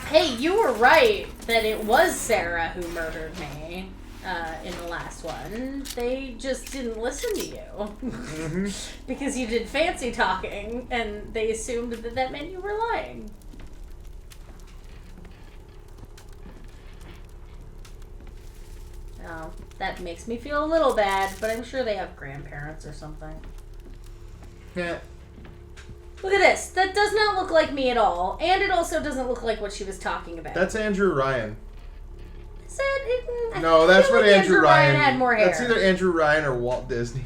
Hey, you were right that it was Sarah who murdered me in the last one. They just didn't listen to you. Because you did fancy talking, and they assumed that that meant you were lying. Oh, that makes me feel a little bad, but I'm sure they have grandparents or something. Yeah. Look at this. That does not look like me at all, and it also doesn't look like what she was talking about. That's Andrew Ryan. Is that? No, that's what like Andrew Ryan had more hair. That's either Andrew Ryan or Walt Disney.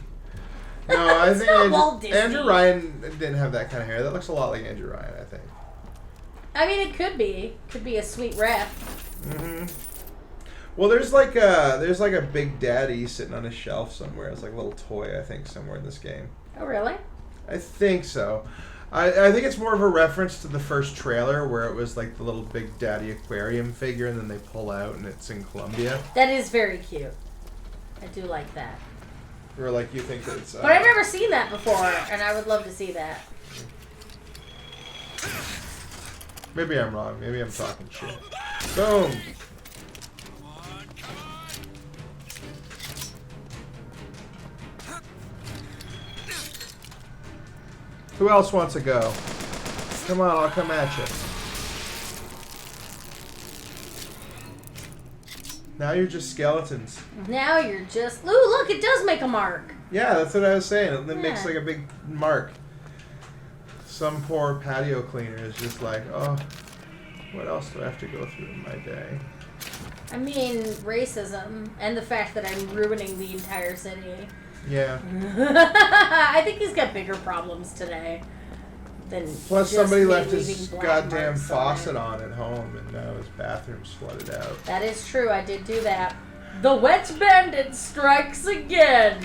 No, I think not Walt Disney. Andrew Ryan didn't have that kind of hair. That looks a lot like Andrew Ryan, I think. I mean, it could be. Could be a sweet rep. Well, there's like a Big Daddy sitting on a shelf somewhere. It's like a little toy, I think, somewhere in this game. Oh, really? I think so. I think it's more of a reference to the first trailer where it was like the little Big Daddy aquarium figure, and then they pull out and it's in Colombia. That is very cute. I do like that. Or like you think that it's... But I've never seen that before, and I would love to see that. Maybe I'm wrong. Maybe I'm talking shit. Boom! Who else wants to go? Come on, I'll come at you. Now you're just skeletons. Now you're just... Ooh, look, it does make a mark. Yeah, that's what I was saying. It makes Yeah. like a big mark. Some poor patio cleaner is just like, oh, what else do I have to go through in my day? I mean, racism, and the fact that I'm ruining the entire city. Yeah. I think he's got bigger problems today than Plus, just somebody me left leaving his black goddamn marks faucet it. on at home, and now his bathroom's flooded out. That is true. I did do that. The wet bandit strikes again.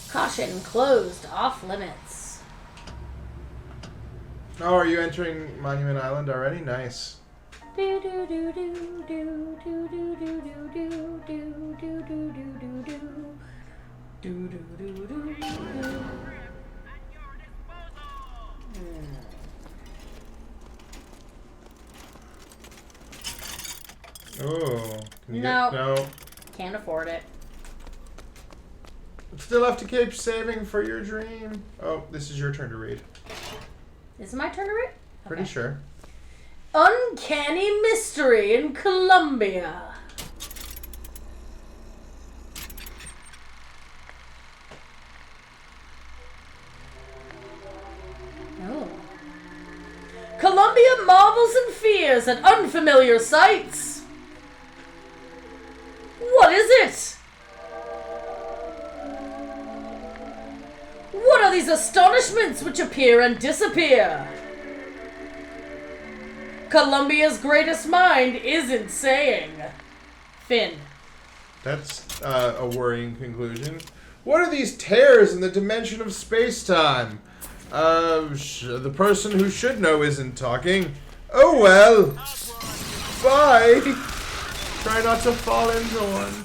Caution, closed, off limits. Oh, are you entering Monument Island already? Nice. Do do do do do do do do do do do do do do do do do do do. Oh. Can you No. No. Can't afford it. Still have to keep saving for your dream. Oh, this is your turn to read. Is it my turn to read? Pretty Okay. sure. Uncanny mystery in Colombia. Oh. Colombia marvels and fears at unfamiliar sights. What is it? What are these astonishments which appear and disappear? Colombia's greatest mind isn't saying. Finn. That's a worrying conclusion. What are these tears in the dimension of space-time? The person who should know isn't talking. Oh well. Bye. Try not to fall into one.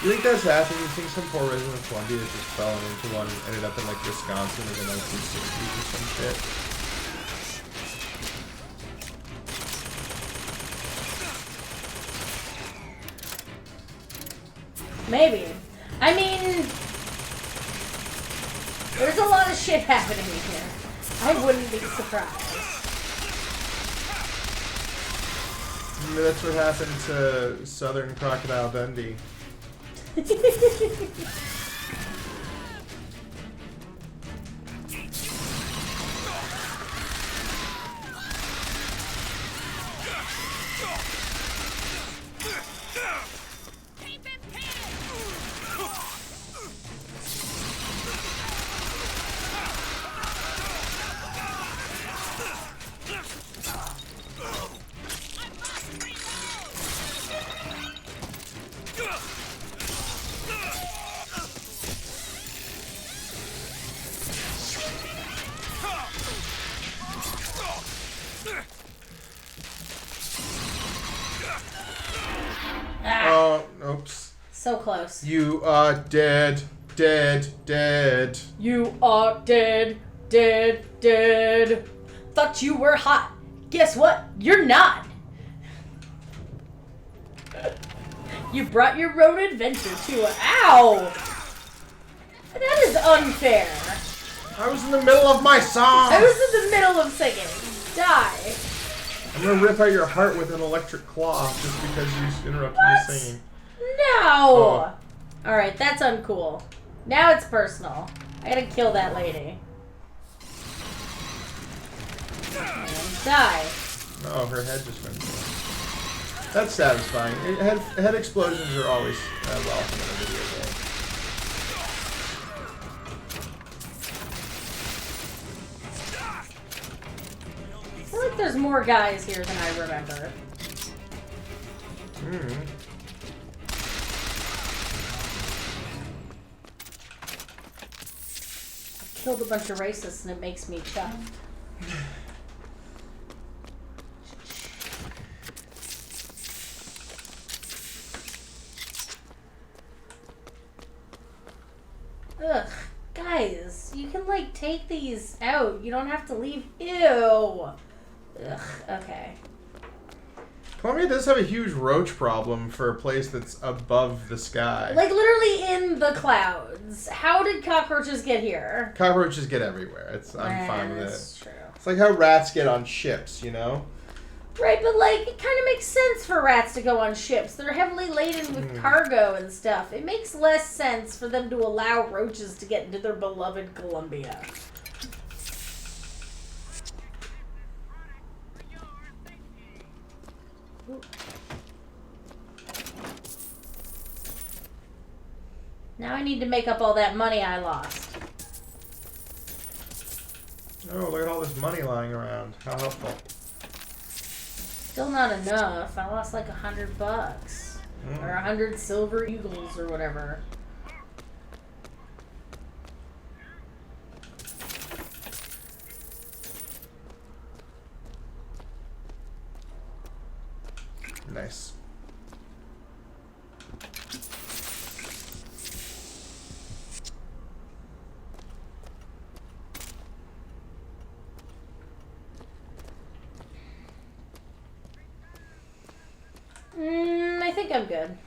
You think that's happening? You think some poor resident of Colombia just fell into one and ended up in like Wisconsin in the 1960s or some shit? Maybe. I mean, there's a lot of shit happening here. I wouldn't be surprised. Maybe that's what happened to Southern Crocodile Dundee. Oh, oops. So close. You are dead, dead, dead. You are dead, dead, dead. Thought you were hot. Guess what? You're not. You brought your own adventure to a... Ow! That is unfair. I was in the middle of my song. I was in the middle of singing. Die. I'm gonna rip out your heart with an electric claw just because you interrupted me singing. No! Oh. Alright, that's uncool. Now it's personal. I gotta kill that lady. And die. Oh, her head just went through. That's satisfying. Head explosions are always welcome in a video game. I feel like there's more guys here than I remember. I've killed a bunch of racists and it makes me chuffed. Ugh, guys, you can like take these out. You don't have to leave. Ew. Ugh, okay. Columbia does have a huge roach problem for a place that's above the sky. Like literally in the clouds. How did cockroaches get here? Cockroaches get everywhere. I'm fine with That's it. true. It's like how rats get on ships, you know? Right, but like it kind of makes sense for rats to go on ships. They're heavily laden with cargo and stuff. It makes less sense for them to allow roaches to get into their beloved Columbia. Ooh. Now I need to make up all that money I lost. Oh, look at all this money lying around. How helpful. Still not enough. I lost like $100. Or 100 silver eagles or whatever. Nice. I think I'm good.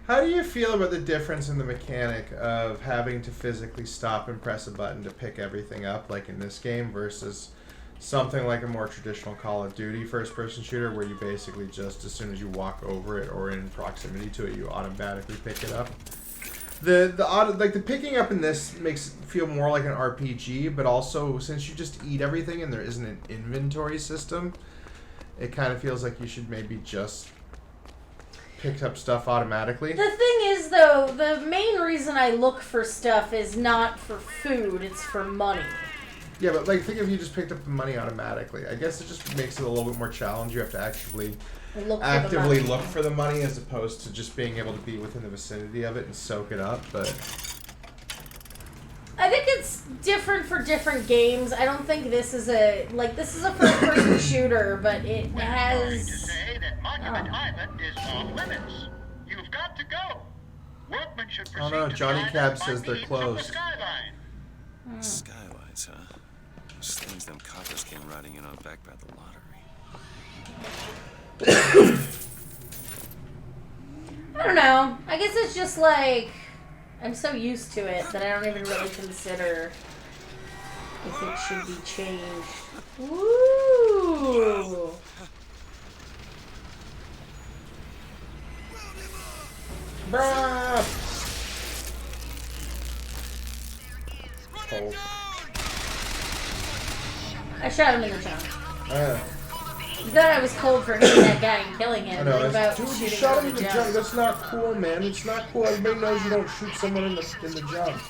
How do you feel about the difference in the mechanic of having to physically stop and press a button to pick everything up, like in this game, versus something like a more traditional Call of Duty first-person shooter where you basically just, as soon as you walk over it or in proximity to it, you automatically pick it up? The picking up in this makes it feel more like an RPG, but also since you just eat everything and there isn't an inventory system, it kind of feels like you should maybe just pick up stuff automatically. The thing is, though, the main reason I look for stuff is not for food, it's for money. Yeah, but like, think if you just picked up the money automatically. I guess it just makes it a little bit more challenge. You have to actually actively look for the money as opposed to just being able to be within the vicinity of it and soak it up. But I think it's different for different games. I don't think this is a first-person shooter, but it has... to say that Monument Island is off limits. You've got to go. Workmen should proceed no, to Johnny the Cab island says by they're means of the closed. skyline. Skylines, huh? Those things them coppers came riding in on back by the lottery. I don't know. I guess guess it's just like I'm so used to it that I don't even really consider if it should be changed. Woo! Bruh! Cold. I shot him in the junk. You thought I was cold for hitting that guy and killing him. I know. What about Dude, you shooting shot him him in the junk. That's not cool, man. It's not cool. Everybody knows you don't shoot someone in the junk.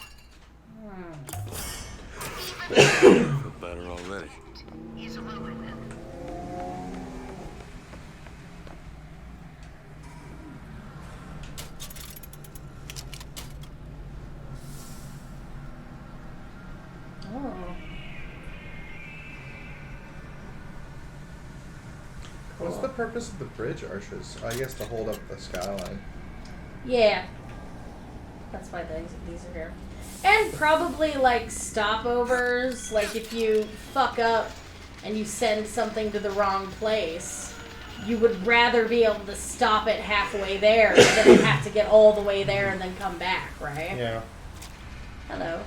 Feel better already. Oh. What's the purpose of the bridge arches? I guess to hold up the skyline. Yeah. That's why these are here. And probably like stopovers, like if you fuck up and you send something to the wrong place, you would rather be able to stop it halfway there than have to get all the way there and then come back, right? Yeah. Hello.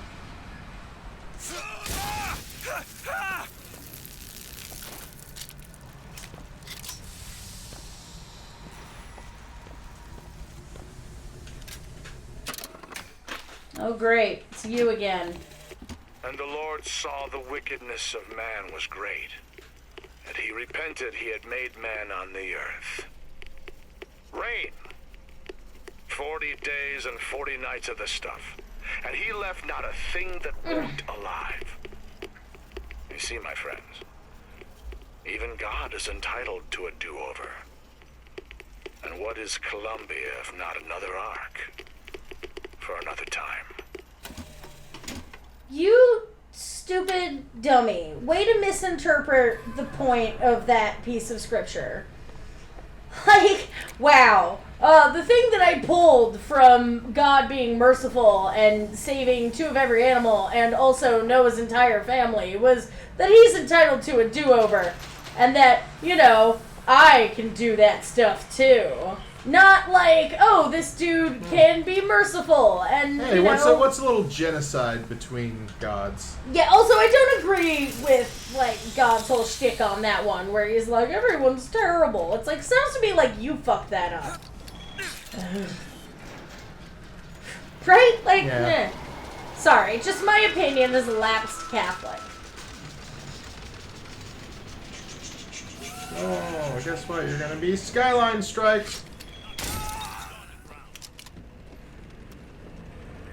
Oh great, it's you again. And the Lord saw the wickedness of man was great, and he repented he had made man on the earth. Rain. 40 days and 40 nights of the stuff, and he left not a thing that walked alive. You see, my friends, even God is entitled to a do-over. And what is Columbia if not another ark? For another time. You stupid dummy. Way to misinterpret the point of that piece of scripture. Like, wow. The thing that I pulled from God being merciful and saving 2 of every animal and also Noah's entire family was that he's entitled to a do-over. And that, you know, I can do that stuff too. Not like, oh, this dude can be merciful and, Hey, you know... what's a little genocide between gods? Yeah, also, I don't agree with, like, God's whole shtick on that one, where he's like, everyone's terrible. It's like, sounds to me like you fucked that up. Right? Like, Yeah. Sorry, just my opinion as a lapsed Catholic. Oh, guess what? You're gonna be skyline strikes.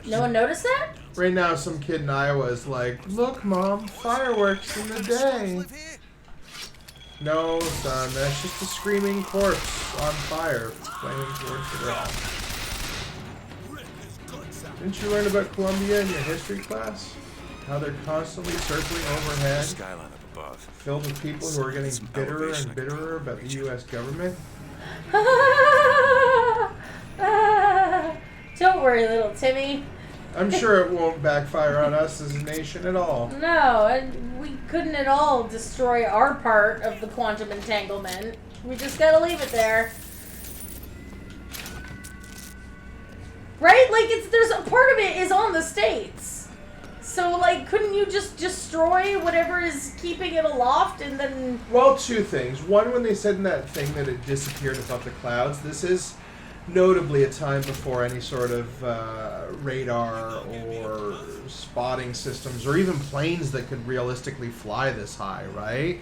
No one noticed that? Right now, some kid in Iowa is like, look, Mom, fireworks in the day. No, son, that's just a screaming corpse on fire, flaming towards the ground. Didn't you learn about Columbia in your history class? How they're constantly circling overhead, Skyline up above. filled with people who are getting Some bitterer elevation and bitterer about the U.S. government? Don't worry, little Timmy. I'm sure it won't backfire on us as a nation at all. No, and we couldn't at all destroy our part of the quantum entanglement. We just gotta leave it there. Right? Like, there's a part of it is on the states. So, like, couldn't you just destroy whatever is keeping it aloft and then... Well, 2 things. One, when they said in that thing that it disappeared above the clouds, this is notably a time before any sort of radar or spotting systems or even planes that could realistically fly this high, right?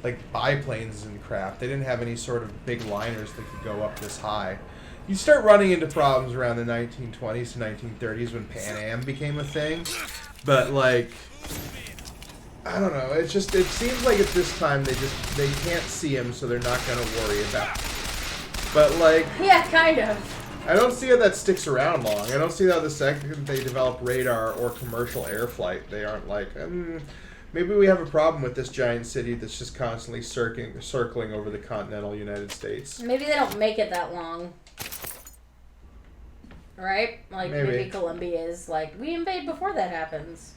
Like biplanes and crap. They didn't have any sort of big liners that could go up this high. You start running into problems around the 1920s to 1930s when Pan Am became a thing. But, like, I don't know. It seems like at this time they can't see him, so they're not going to worry about it. But, like... Yeah, kind of. I don't see how that sticks around long. I don't see how the second they develop radar or commercial air flight, they aren't like, maybe we have a problem with this giant city that's just constantly circling over the continental United States. Maybe they don't make it that long. Right? Like, maybe Columbia is like, we invade before that happens.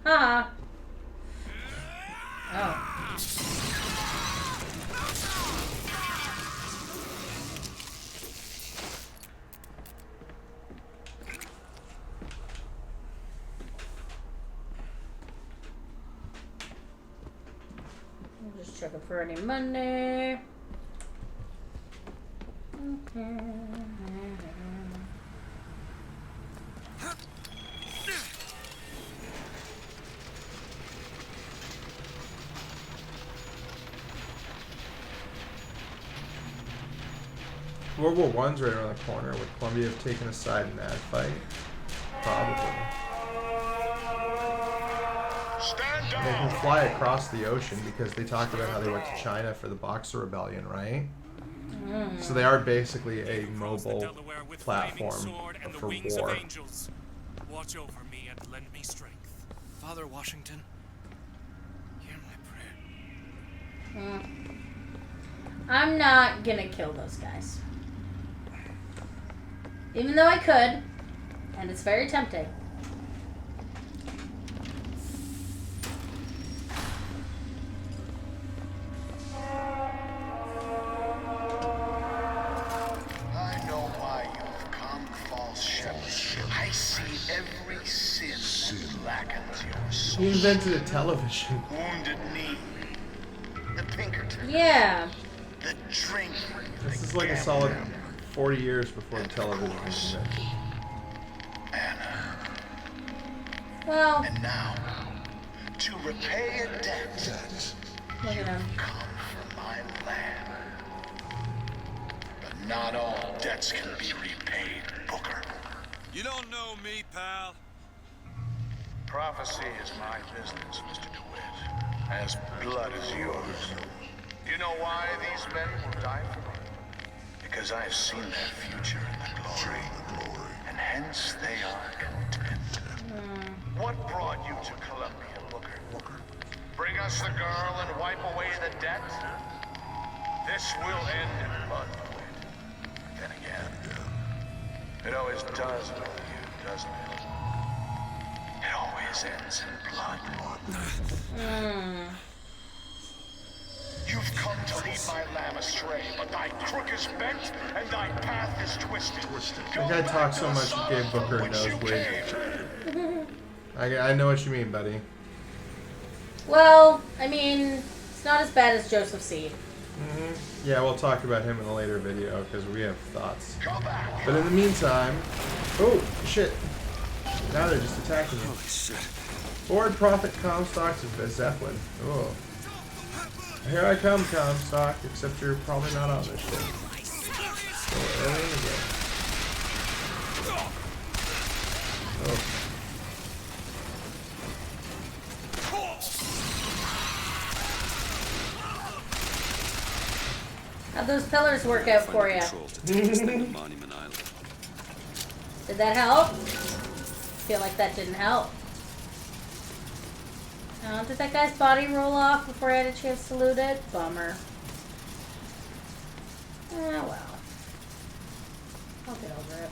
Huh. Oh. looking for any money. Okay. World War I's right around the corner. Would Columbia have taken a side in that fight? Probably. Stand They can down. fly across the ocean because they talked about how they went to China for the Boxer Rebellion, right? So they are basically a mobile platform for war. Watch over me and lend me strength. Father Washington, hear my prayer. I'm not gonna kill those guys. Even though I could, and it's very tempting. I know why you've come, false shepherd. I see every sin that blackens your soul. He invented a television. Wounded knee, the Pinkerton, Yeah. the drink. This is like a solid 40 years before the television was invented. Anna. Well, And now, to repay a debt, look at him. come from my land. But not all debts can be repaid, Booker. You don't know me, pal. Prophecy is my business, Mr. DeWitt. As blood is yours. You know why these men will die for me? Because I have seen their future in the glory. And hence they are content. What brought you to Columbia, Booker? Bring us the girl and wipe away the debt? This will end in blood, DeWitt. Then again, it always does with you, doesn't it? It always ends in blood. You've come to lead my lamb astray, but thy crook is bent and thy path is twisted. That guy talks so much he gave Booker a nosebleed. I know what you mean, buddy. Well, I mean, it's not as bad as Joseph C. Yeah, we'll talk about him in a later video because we have thoughts. Come back. But in the meantime, oh shit! Now they're just attacking you. Holy shit. Forward Prophet Comstock to Zeppelin. Oh, here I come, Comstock. Except you're probably not on this shit. Oh, there we go. Oh. How'd those pillars work out for you? Control to take this thing to Monument Island. Did that help? Feel like that didn't help. Did that guy's body roll off before I had a chance to loot it? Bummer. Well. I'll get over it.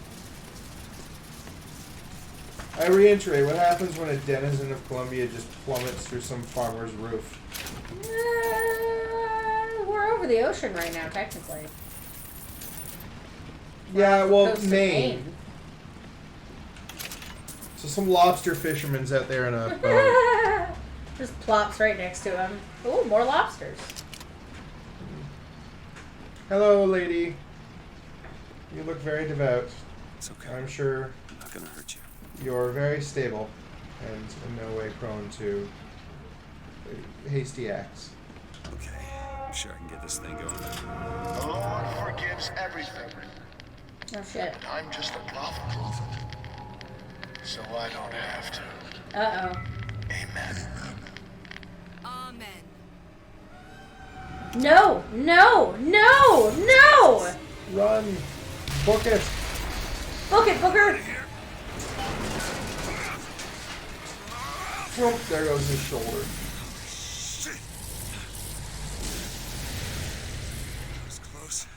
I reiterate, what happens when a denizen of Columbia just plummets through some farmer's roof? We're over the ocean right now, technically. Yeah, well, Coast of Maine. So some lobster fishermen's out there in a boat. Just plops right next to him. Ooh, more lobsters. Hello, lady. You look very devout. It's okay. I'm sure I'm not gonna hurt you. you're very stable and in no way prone to hasty acts. Okay. I'm sure I can get this thing going. The Lord forgives everything. Oh shit. But I'm just a prophet. So I don't have to. Uh-oh. Amen. Amen. No! No! No! No! Run! Book it! Book it, Booker! Whoop, there goes his shoulder. That was close.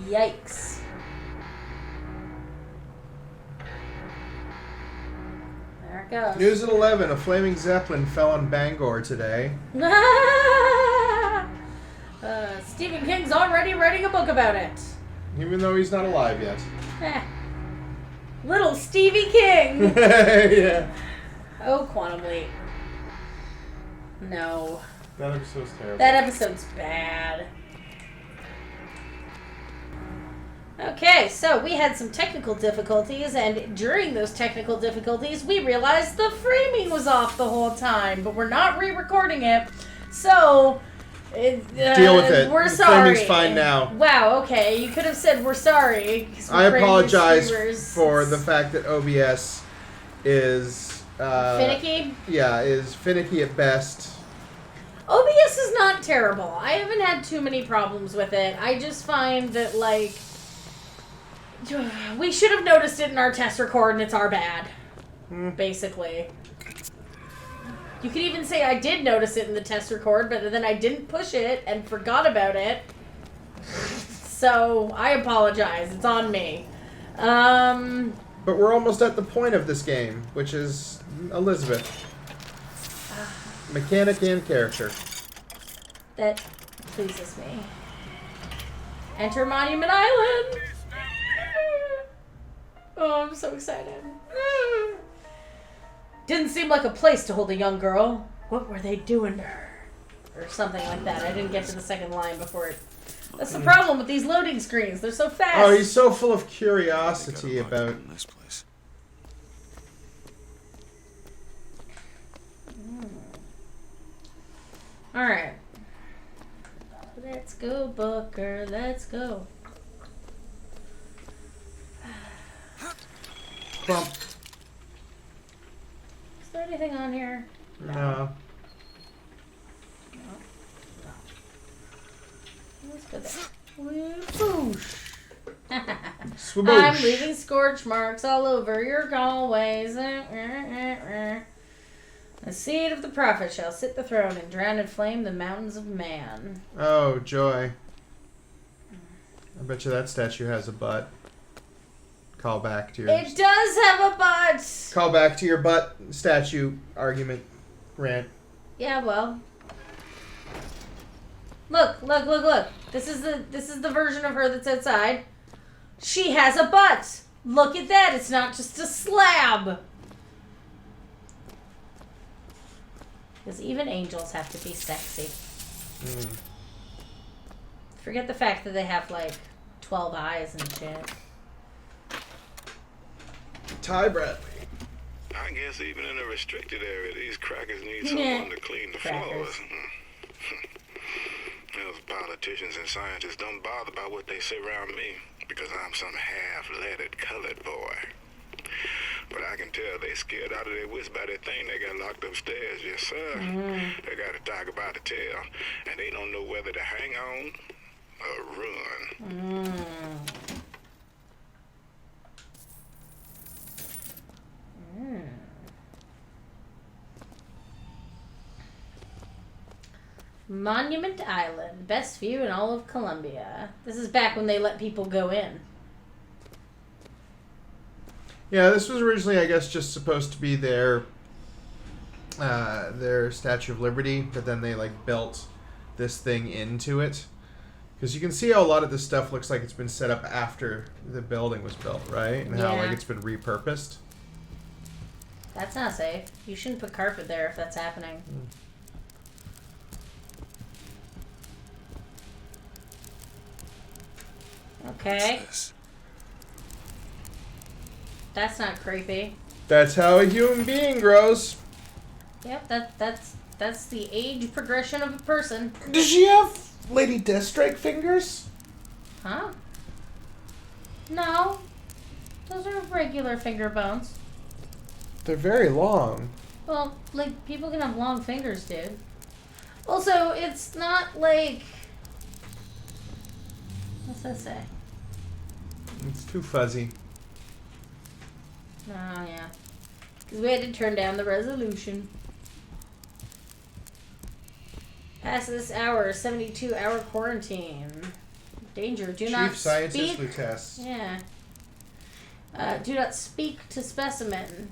Yikes. There it goes. News at 11. A flaming zeppelin fell on Bangor today. Stephen King's already writing a book about it. Even though he's not alive yet. Eh. Little Stevie King. Yeah. Oh, Quantum Leap. No. That episode's terrible. That episode's bad. Okay, so we had some technical difficulties, and during those technical difficulties, we realized the framing was off the whole time, but we're not re-recording it, so... Deal with it. We're the sorry. Framing's fine now. Wow, okay, you could have said we're sorry. I apologize for the fact that OBS is... finicky? Yeah, is finicky at best. OBS is not terrible. I haven't had too many problems with it. I just find that, like... we should have noticed it in our test record, and it's our bad. Basically. You could even say I did notice it in the test record, but then I didn't push it and forgot about it. So, I apologize. It's on me. But we're almost at the point of this game, which is Elizabeth. Mechanic and character. That pleases me. Enter Monument Island! Oh, I'm so excited. Didn't seem like a place to hold a young girl. What were they doing to her? Or something like that. I didn't get to the second line before it... That's the problem with these loading screens. They're so fast. Oh, he's so full of curiosity about... this place. Alright. Let's go, Booker. Let's go. Bump. Is there anything on here? No. Let's go there. Whoosh. Swaboosh. I'm leaving scorch marks all over your hallways. The seed of the prophet shall sit the throne and drown in flame the mountains of man. Oh, joy. I bet you that statue has a butt. Call back to your... It does have a butt! Call back to your butt statue argument rant. Yeah, well. Look, look, look, look. This is the version of her that's outside. She has a butt. Look at that. It's not just a slab. Because even angels have to be sexy. Forget the fact that they have, like, 12 eyes and shit. Ty Bradley. I guess even in a restricted area, these crackers need someone to clean the floors. Those politicians and scientists don't bother about what they say around me because I'm some half-leaded colored boy. But I can tell they scared out of their wits by that thing they got locked upstairs. Yes, sir. They got a dog about to tell, and they don't know whether to hang on or run. Monument Island, best view in all of Colombia. This is back when they let people go in. Yeah, this was originally, I guess, just supposed to be their Statue of Liberty, but then they like built this thing into it. Because you can see how a lot of this stuff looks like it's been set up after the building was built, right? And how like it's been repurposed. That's not safe. You shouldn't put carpet there if that's happening. Okay. That's not creepy. That's how a human being grows. Yep, that's the age progression of a person. Does she have Lady Deathstrike fingers? Huh? No. Those are regular finger bones. They're very long. Well, like, people can have long fingers, dude. Also, it's not like... What's that say? It's too fuzzy. Oh, yeah. Because we had to turn down the resolution. Past this hour, 72-hour quarantine. Danger, do not Chief Scientist speak. Lutess. Yeah. Do not speak to specimen.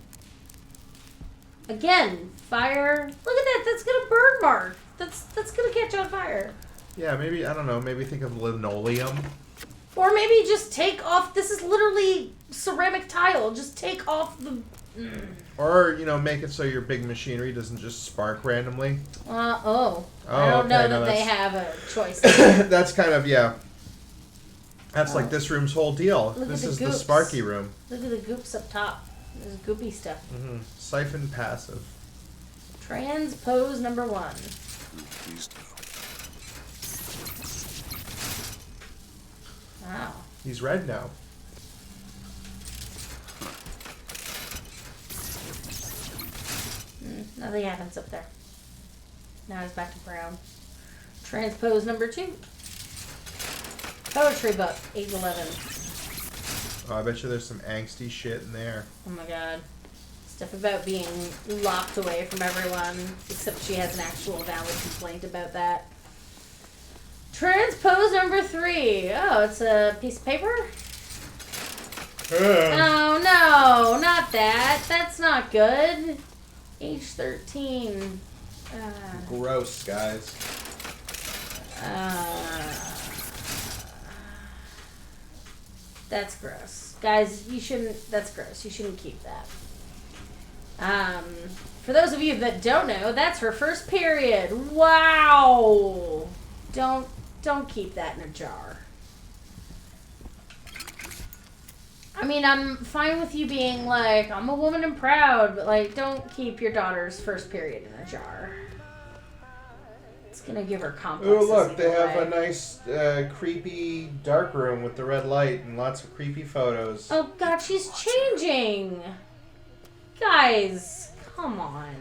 Again, fire. Look at that, that's got a bird mark. That's gonna catch on fire. Yeah, maybe, I don't know, maybe think of linoleum. Or maybe just take off... This is literally ceramic tile. Just take off the... Or, make it so your big machinery doesn't just spark randomly. I don't know that they have a choice. That's kind of, yeah. That's like this room's whole deal. This is the Sparky room. Look at the goops up top. There's goopy stuff. Siphon passive. Transpose number 1. Please do. Wow. He's red now. Nothing happens up there. Now he's back to brown. Transpose number 2. Poetry book, age 11. Oh, I bet you there's some angsty shit in there. Oh my god. Stuff about being locked away from everyone, except she has an actual valid complaint about that. Transpose number 3. Oh, it's a piece of paper? Oh no, not that. That's not good. Age 13. Gross, guys. That's gross. Guys, you shouldn't... That's gross. You shouldn't keep that. For those of you that don't know, that's her first period. Wow! Don't keep that in a jar. I mean, I'm fine with you being like, I'm a woman and proud, but like, don't keep your daughter's first period in a jar. It's gonna give her complexes. Oh, look, they either have way. a nice, creepy dark room with the red light and lots of creepy photos. Oh god, she's changing! Guys, come on.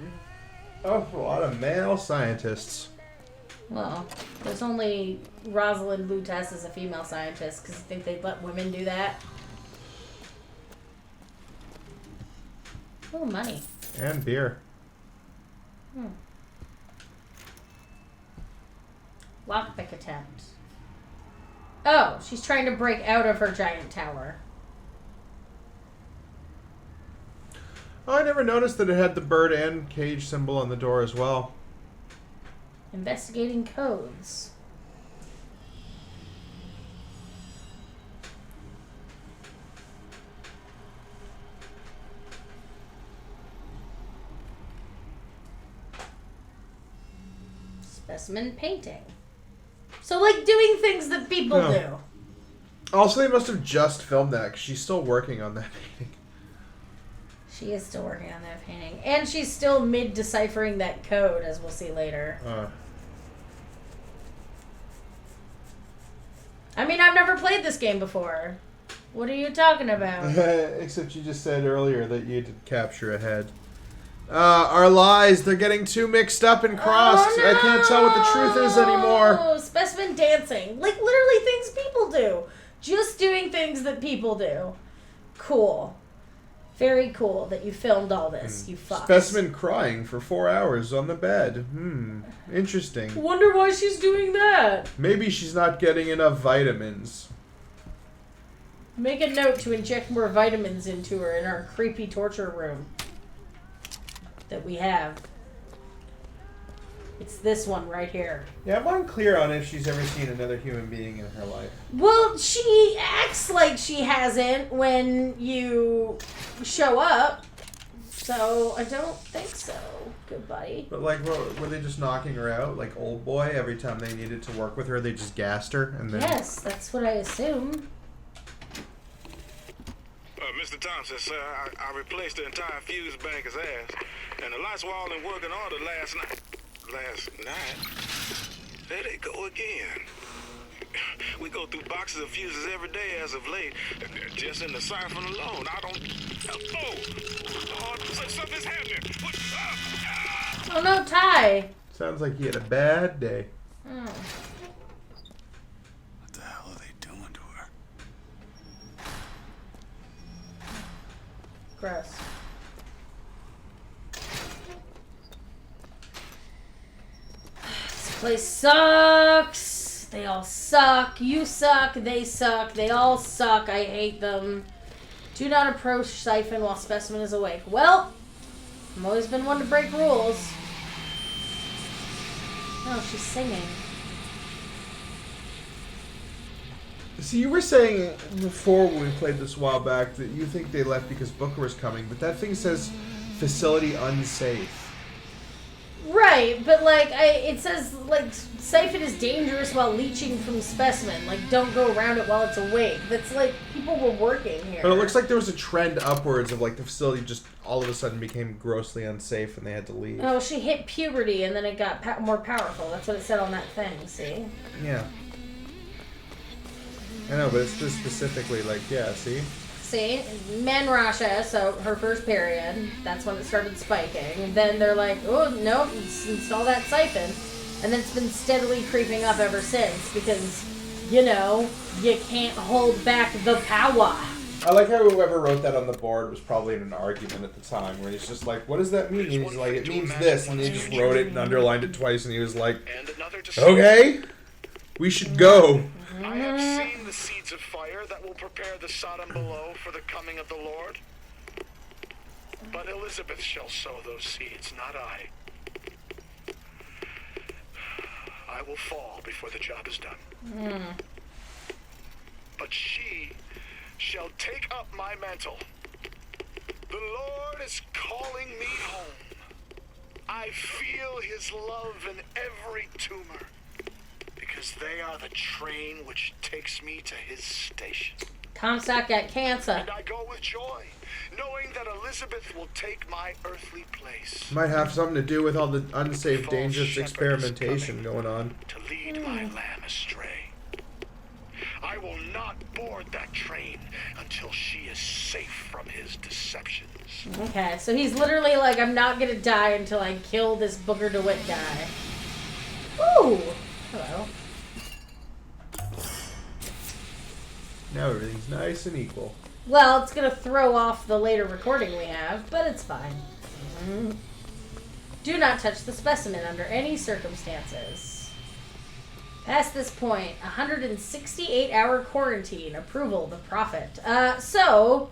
Oh, a lot of male scientists. Well, there's only Rosalind Lutess as a female scientist, because I think they'd let women do that. Oh, money. And beer. Lockpick attempt. Oh, she's trying to break out of her giant tower. Oh, I never noticed that it had the bird and cage symbol on the door as well. Investigating codes. Specimen painting. So, like, doing things that people do. Also, they must have just filmed that, because she's still working on that painting. She is still working on that painting. And she's still mid-deciphering that code, as we'll see later. I mean, I've never played this game before. What are you talking about? Except you just said earlier that you did capture a head. Our lies, they're getting too mixed up and crossed. Oh, no! I can't tell what the truth is anymore. Specimen dancing. Like, literally things people do. Just doing things that people do. Cool. Very cool that you filmed all this, you fucks. Specimen crying for 4 hours on the bed. Interesting. Wonder why she's doing that. Maybe she's not getting enough vitamins. Make a note to inject more vitamins into her in our creepy torture room that we have. It's this one right here. Yeah, I'm unclear on if she's ever seen another human being in her life. Well, she acts like she hasn't when you show up. So, I don't think so. Good buddy. But, like, were they just knocking her out? Like Old Boy, every time they needed to work with her, they just gassed her? And then... Yes, that's what I assume. Mr. Thompson, sir, I replaced the entire fuse banker's ass, and the lights were all in working order last night. There they go again. We go through boxes of fuses every day as of late. Just in the siphon alone, I don't... something's happening. Oh no, Ty. Sounds like he had a bad day. Oh. What the hell are they doing to her? Gross. This place sucks. They all suck. You suck. They suck. They all suck. I hate them. Do not approach Siphon while Specimen is awake. Well, I've always been one to break rules. Oh, she's singing. See, you were saying before when we played this a while back that you think they left because Booker was coming, but that thing says facility unsafe. Right, but like it says like siphon is dangerous while leaching from specimen. Like don't go around it while it's awake. That's like people were working here. But it looks like there was a trend upwards of like the facility just all of a sudden became grossly unsafe and they had to leave. Oh, she hit puberty and then it got more powerful. That's what it said on that thing. See? Yeah. I know, but it's just specifically like, yeah, see? See? Manrasha, so her first period, that's when it started spiking. And then they're like, oh, nope, install that siphon. And then it's been steadily creeping up ever since because, you know, you can't hold back the power. I like how whoever wrote that on the board was probably in an argument at the time where he's just like, what does that mean? And he's like, it means this. And he just wrote it and underlined it twice and he was like, okay, we should go. I have seen the seeds of fire that will prepare the Sodom below for the coming of the Lord. But Elizabeth shall sow those seeds, not I. I will fall before the job is done. But she shall take up my mantle. The Lord is calling me home. I feel his love in every tumor. Because they are the train which takes me to his station. Comstock got cancer. And I go with joy, knowing that Elizabeth will take my earthly place. Might have something to do with all the unsafe, dangerous experimentation going on. To lead my lamb astray. I will not board that train until she is safe from his deceptions. Okay, so he's literally like, I'm not gonna die until I kill this Booker DeWitt guy. Ooh! Hello. Now everything's nice and equal. Well, it's gonna throw off the later recording we have, but it's fine. Do not touch the specimen under any circumstances. Past this point, 168-hour quarantine. Approval, the prophet. So,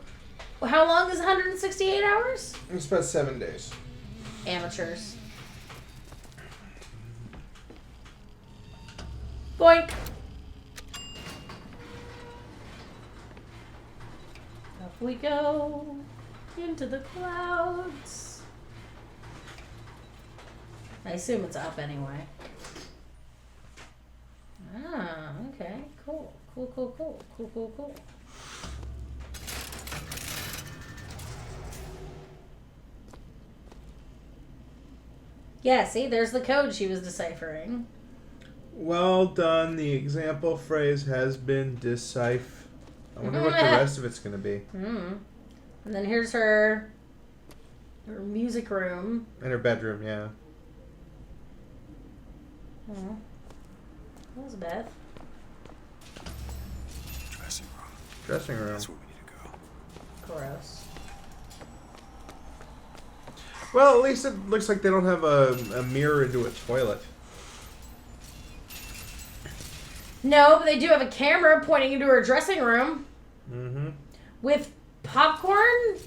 how long is 168 hours? It's about 7 days. Amateurs. Boink. Up we go into the clouds. I assume it's up anyway. Ah, okay. Cool. Cool. Yeah, see, there's the code she was deciphering. Well done. The example phrase has been deciphered. I wonder what the rest of it's going to be. And then here's her music room. In her bedroom, yeah. Oh. Elizabeth. Dressing room. That's where we need to go. Gross. Well, at least it looks like they don't have a mirror into a toilet. No, but they do have a camera pointing into her dressing room. Mm-hmm. With popcorn?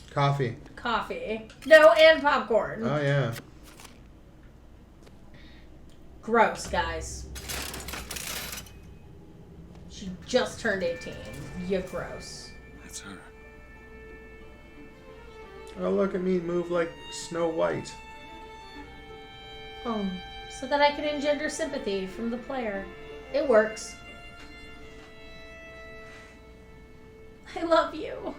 Coffee. No, and popcorn. Oh, yeah. Gross, guys. She just turned 18. You gross. That's her. Oh, look at me move like Snow White. Oh, so that I can engender sympathy from the player. It works. I love you.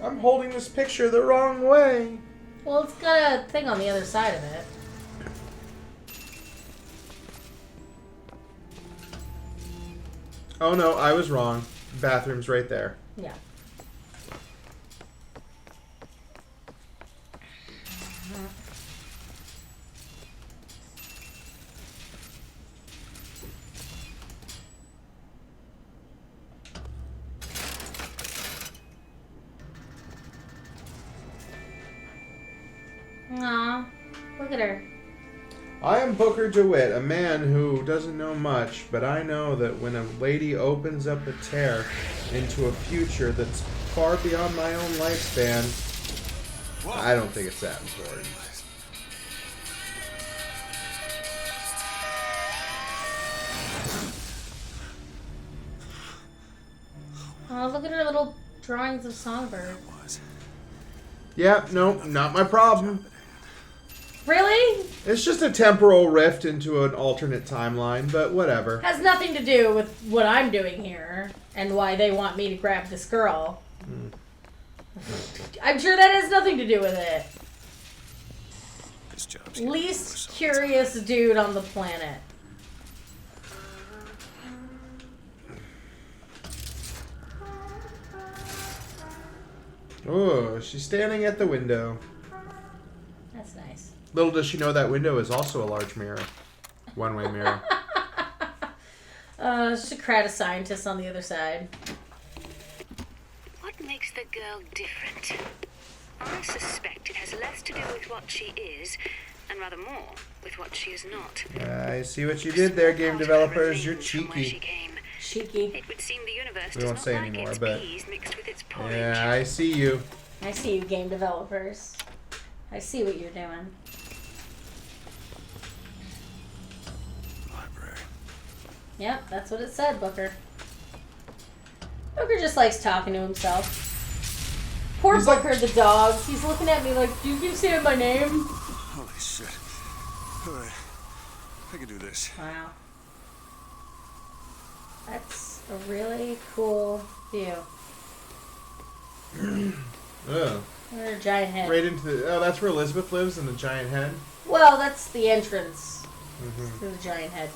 I'm holding this picture the wrong way. Well, it's got a thing on the other side of it. Oh no, I was wrong. Bathroom's right there. Yeah. Aw, look at her. I am Booker DeWitt, a man who doesn't know much, but I know that when a lady opens up a tear into a future that's far beyond my own lifespan, I don't think it's that important. look at her little drawings of Songbird. Yeah, no, not my problem. Really? It's just a temporal rift into an alternate timeline, but whatever. Has nothing to do with what I'm doing here and why they want me to grab this girl. I'm sure that has nothing to do with it. This job's Least curious dude on the planet. Oh, she's standing at the window. That's nice. Little does she know that window is also a large mirror. One-way mirror. Just a crowd of scientists on the other side. What makes the girl different? I suspect it has less to do with what she is, and rather more with what she is not. I see what you did there, game developers. You're cheeky. Cheeky. It would seem the universe We does won't not say like anymore, its but peas mixed with its porridge. yeah, I see you. I see you, game developers. I see what you're doing. Library. Yep, that's what it said, Booker. Booker just likes talking to himself. Poor He's like- Booker the dog. He's looking at me like, you keep saying my name? Holy shit. Alright. I can do this. Wow. That's a really cool view. Oh. What a giant head. Right into the... Oh, that's where Elizabeth lives, in the giant head? Well, that's the entrance Mm-hmm. to the giant head.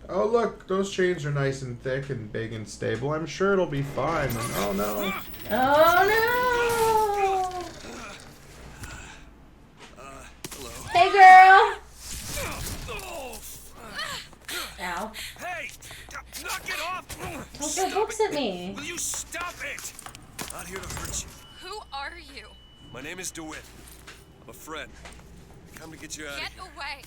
Oh, look, those chains are nice and thick and big and stable. I'm sure it'll be fine. And, oh, no. Oh, no! Hello. Hey, girl! Ow. Hey! Knock it off! Don't throw books at me. Will you stop it? Not here to hurt you. Who are you? My name is DeWitt. I'm a friend. I come to get you out Get of here. away!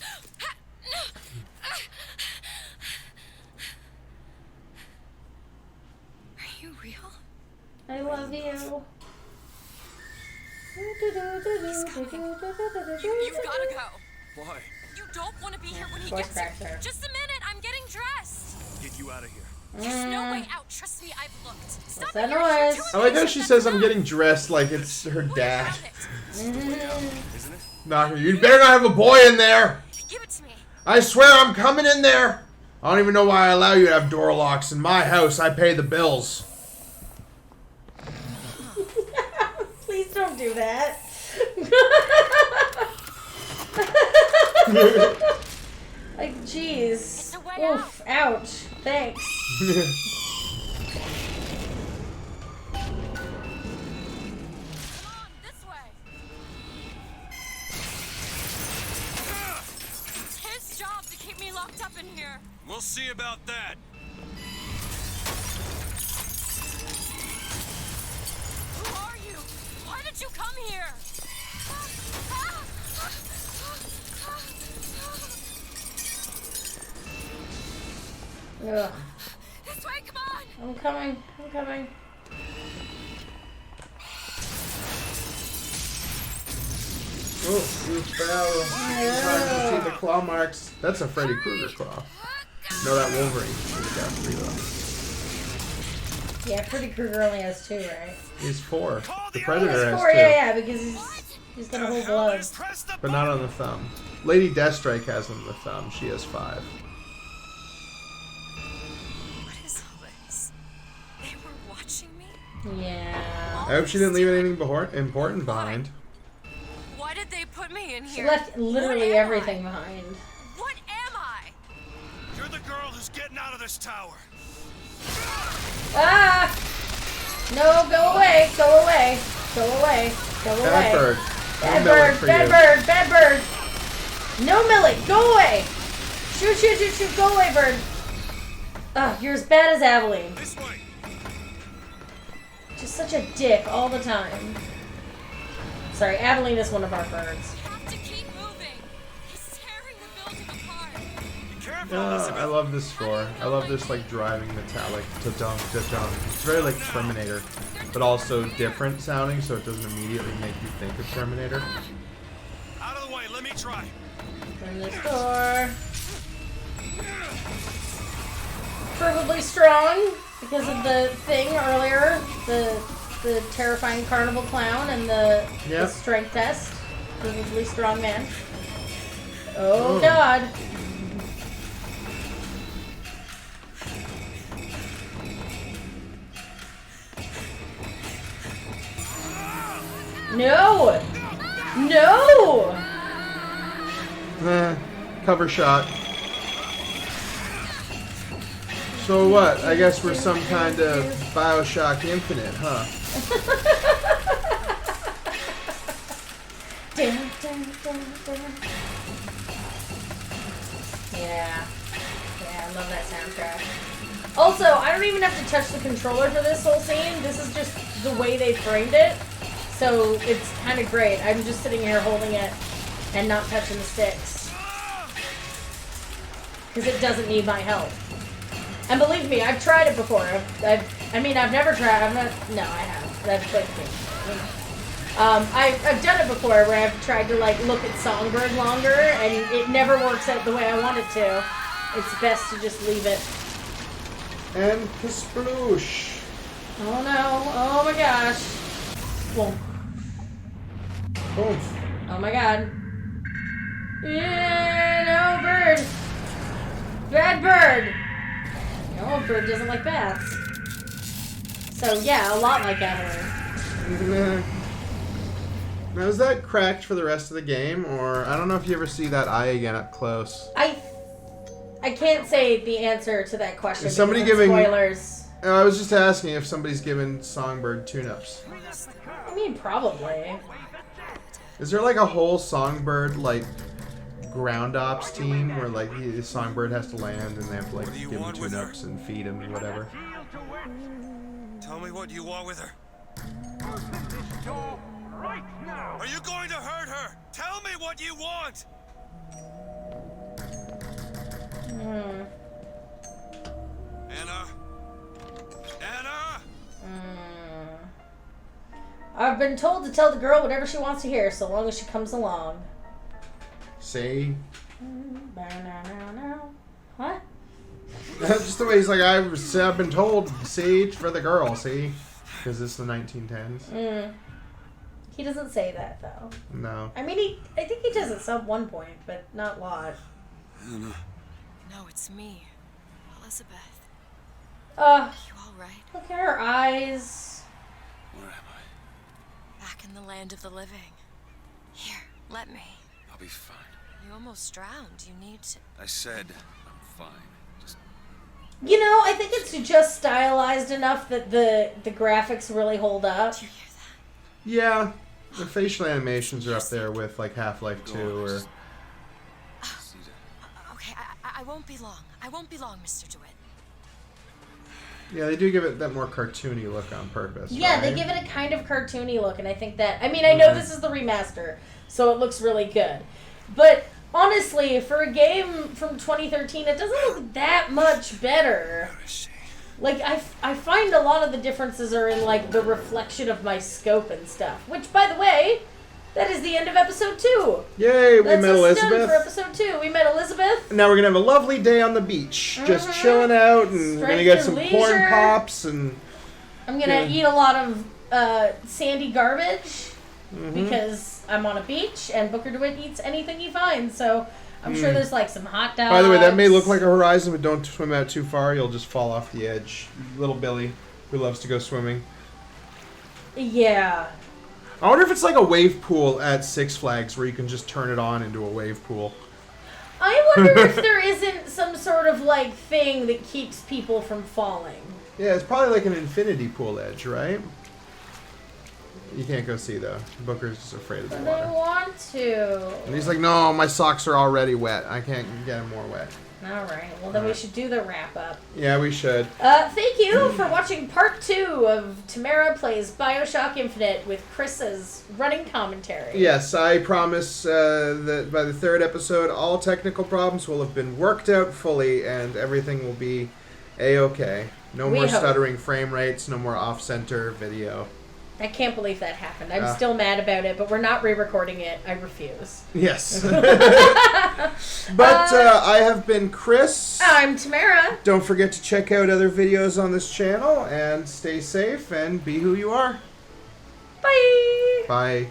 Are you real? I love you. You've gotta go. Why? You don't want to be here when he Voice gets here. cracked her. Just a minute, I'm getting dressed. Get you out of here. There's no way out. Trust me, I've looked. Stop that it, you're here noise? too I like how impatient, she that's says I'm enough. getting dressed like it's her dad. Grab it. Isn't it? Knocker, you better not have a boy in there. Give it to me. I swear I'm coming in there. I don't even know why I allow you to have door locks. In my house, I pay the bills. Please don't do that. Like, jeez. It's a way Oof. Ouch. Thanks. Come on, this way. It's his job to keep me locked up in here. We'll see about that. Who are you? Why did you come here? Ugh. This way, come on! I'm coming. I'm coming. Oh, you fell. It's hard to see the claw marks. That's a Freddy Krueger claw. No, that Wolverine. He's got 3 though. Yeah, Freddy Krueger only has 2, right? He's 4. The Predator He's has 4, 2. yeah, because he's got a whole blood. But not on the thumb. Lady Deathstrike has on the thumb. She has 5. What is all this? They were watching me? Yeah. I hope she didn't leave anything important behind. Why did they put me in She here? left literally What am everything behind. What am I? You're the girl who's getting out of this tower. Ah! No, go away, go away, go away, go away. Bad bird. Bad No millet bird, for bad you. bird, bad bird. No millet, go away. Shoot, shoot, shoot, shoot, go away, bird. Ugh, you're as bad as Aveline. This way. Just such a dick all the time. Sorry, Aveline is one of our birds. You have to keep moving. He's tearing the building apart. Be careful, I Elizabeth. love this score. I love this like driving metallic da-dunk, da-dunk. It's very like Terminator, but also different sounding, so it doesn't immediately make you think of Terminator. Out of let me try. Open this door. Provably strong because of the thing earlier, the terrifying carnival clown and the strength test. Provably strong man. Oh God. No! No! Cover shot. So what? I guess we're some kind of Bioshock Infinite, huh? Dun, dun, dun, dun. Yeah, I love that soundtrack. Also, I don't even have to touch the controller for this whole scene. This is just the way they framed it. So it's kind of great. I'm just sitting here holding it and not touching the sticks. Because it doesn't need my help. And believe me, I've tried it before. I've never tried. No, I have. That's like me. I've done it before where I've tried to like look at Songbird longer and it never works out the way I want it to. It's best to just leave it. And kasploosh. Oh no. Oh my gosh. Boom. Boom. Oh my god. Yeah, no bird. Bad bird. No, bird doesn't like bats. So yeah, a lot like Evelyn. Now is that cracked for the rest of the game, or I don't know if you ever see that eye again up close. I can't say the answer to that question. Is somebody because giving spoilers? I was just asking if somebody's given Songbird tune-ups. I mean, probably. Is there like a whole Songbird like ground ops team where like the Songbird has to land and they have to like give him tune-ups and feed him and whatever? Tell me what you want with her. Are you going to hurt her? Tell me what you want. Anna? I've been told to tell the girl whatever she wants to hear, so long as she comes along. See? What? Just the way he's like, I've been told, see, for the girl, see? Because it's the 1910s. He doesn't say that, though. No. I mean, I think he does at some one point, but not a lot. No, it's me, Elizabeth. You all right? Look at her eyes. Where am I? Back in the land of the living. Here, let me. I'll be fine. You almost drowned. You need to... I said I'm fine. Just... You know, I think it's just stylized enough that the graphics really hold up. Do you hear that? Yeah. The facial animations are up there with like Half-Life 2 or... Okay, I won't be long. I won't be long, Mr. DeWitt. Yeah, they do give it that more cartoony look on purpose. Yeah, right? they give it a kind of cartoony look, and I think that... I mean, I know this is the remaster, so it looks really good. But honestly, for a game from 2013, it doesn't look that much better. Like, I find a lot of the differences are in, like, the reflection of my scope and stuff. Which, by the way, that is the end of episode 2. Yay, we That's met Elizabeth. for episode 2. We met Elizabeth. Now we're going to have a lovely day on the beach. Just chilling out, and we're going to get some corn pops, and... I'm going to eat a lot of sandy garbage, because I'm on a beach, and Booker DeWitt eats anything he finds, so... I'm sure there's like some hot dogs. By the way, that may look like a horizon, but don't swim out too far. You'll just fall off the edge. Little Billy, who loves to go swimming. Yeah. I wonder if it's like a wave pool at Six Flags where you can just turn it on into a wave pool. I wonder if there isn't some sort of like thing that keeps people from falling. Yeah, it's probably like an infinity pool edge, right? You can't go see though. Booker's just afraid of the But water. I want to. And he's like, no, my socks are already wet. I can't get them more wet. Alright, well then we should do the wrap up. Yeah, we should. Thank you for watching part 2 of Tamara Plays Bioshock Infinite with Chris as running commentary. Yes, I promise that by the 3rd episode, all technical problems will have been worked out fully and everything will be A-okay. No more stuttering frame rates, no more off-center video. I can't believe that happened. I'm still mad about it, but we're not re-recording it. I refuse. Yes. But I have been Chris. I'm Tamara. Don't forget to check out other videos on this channel, and stay safe and be who you are. Bye. Bye.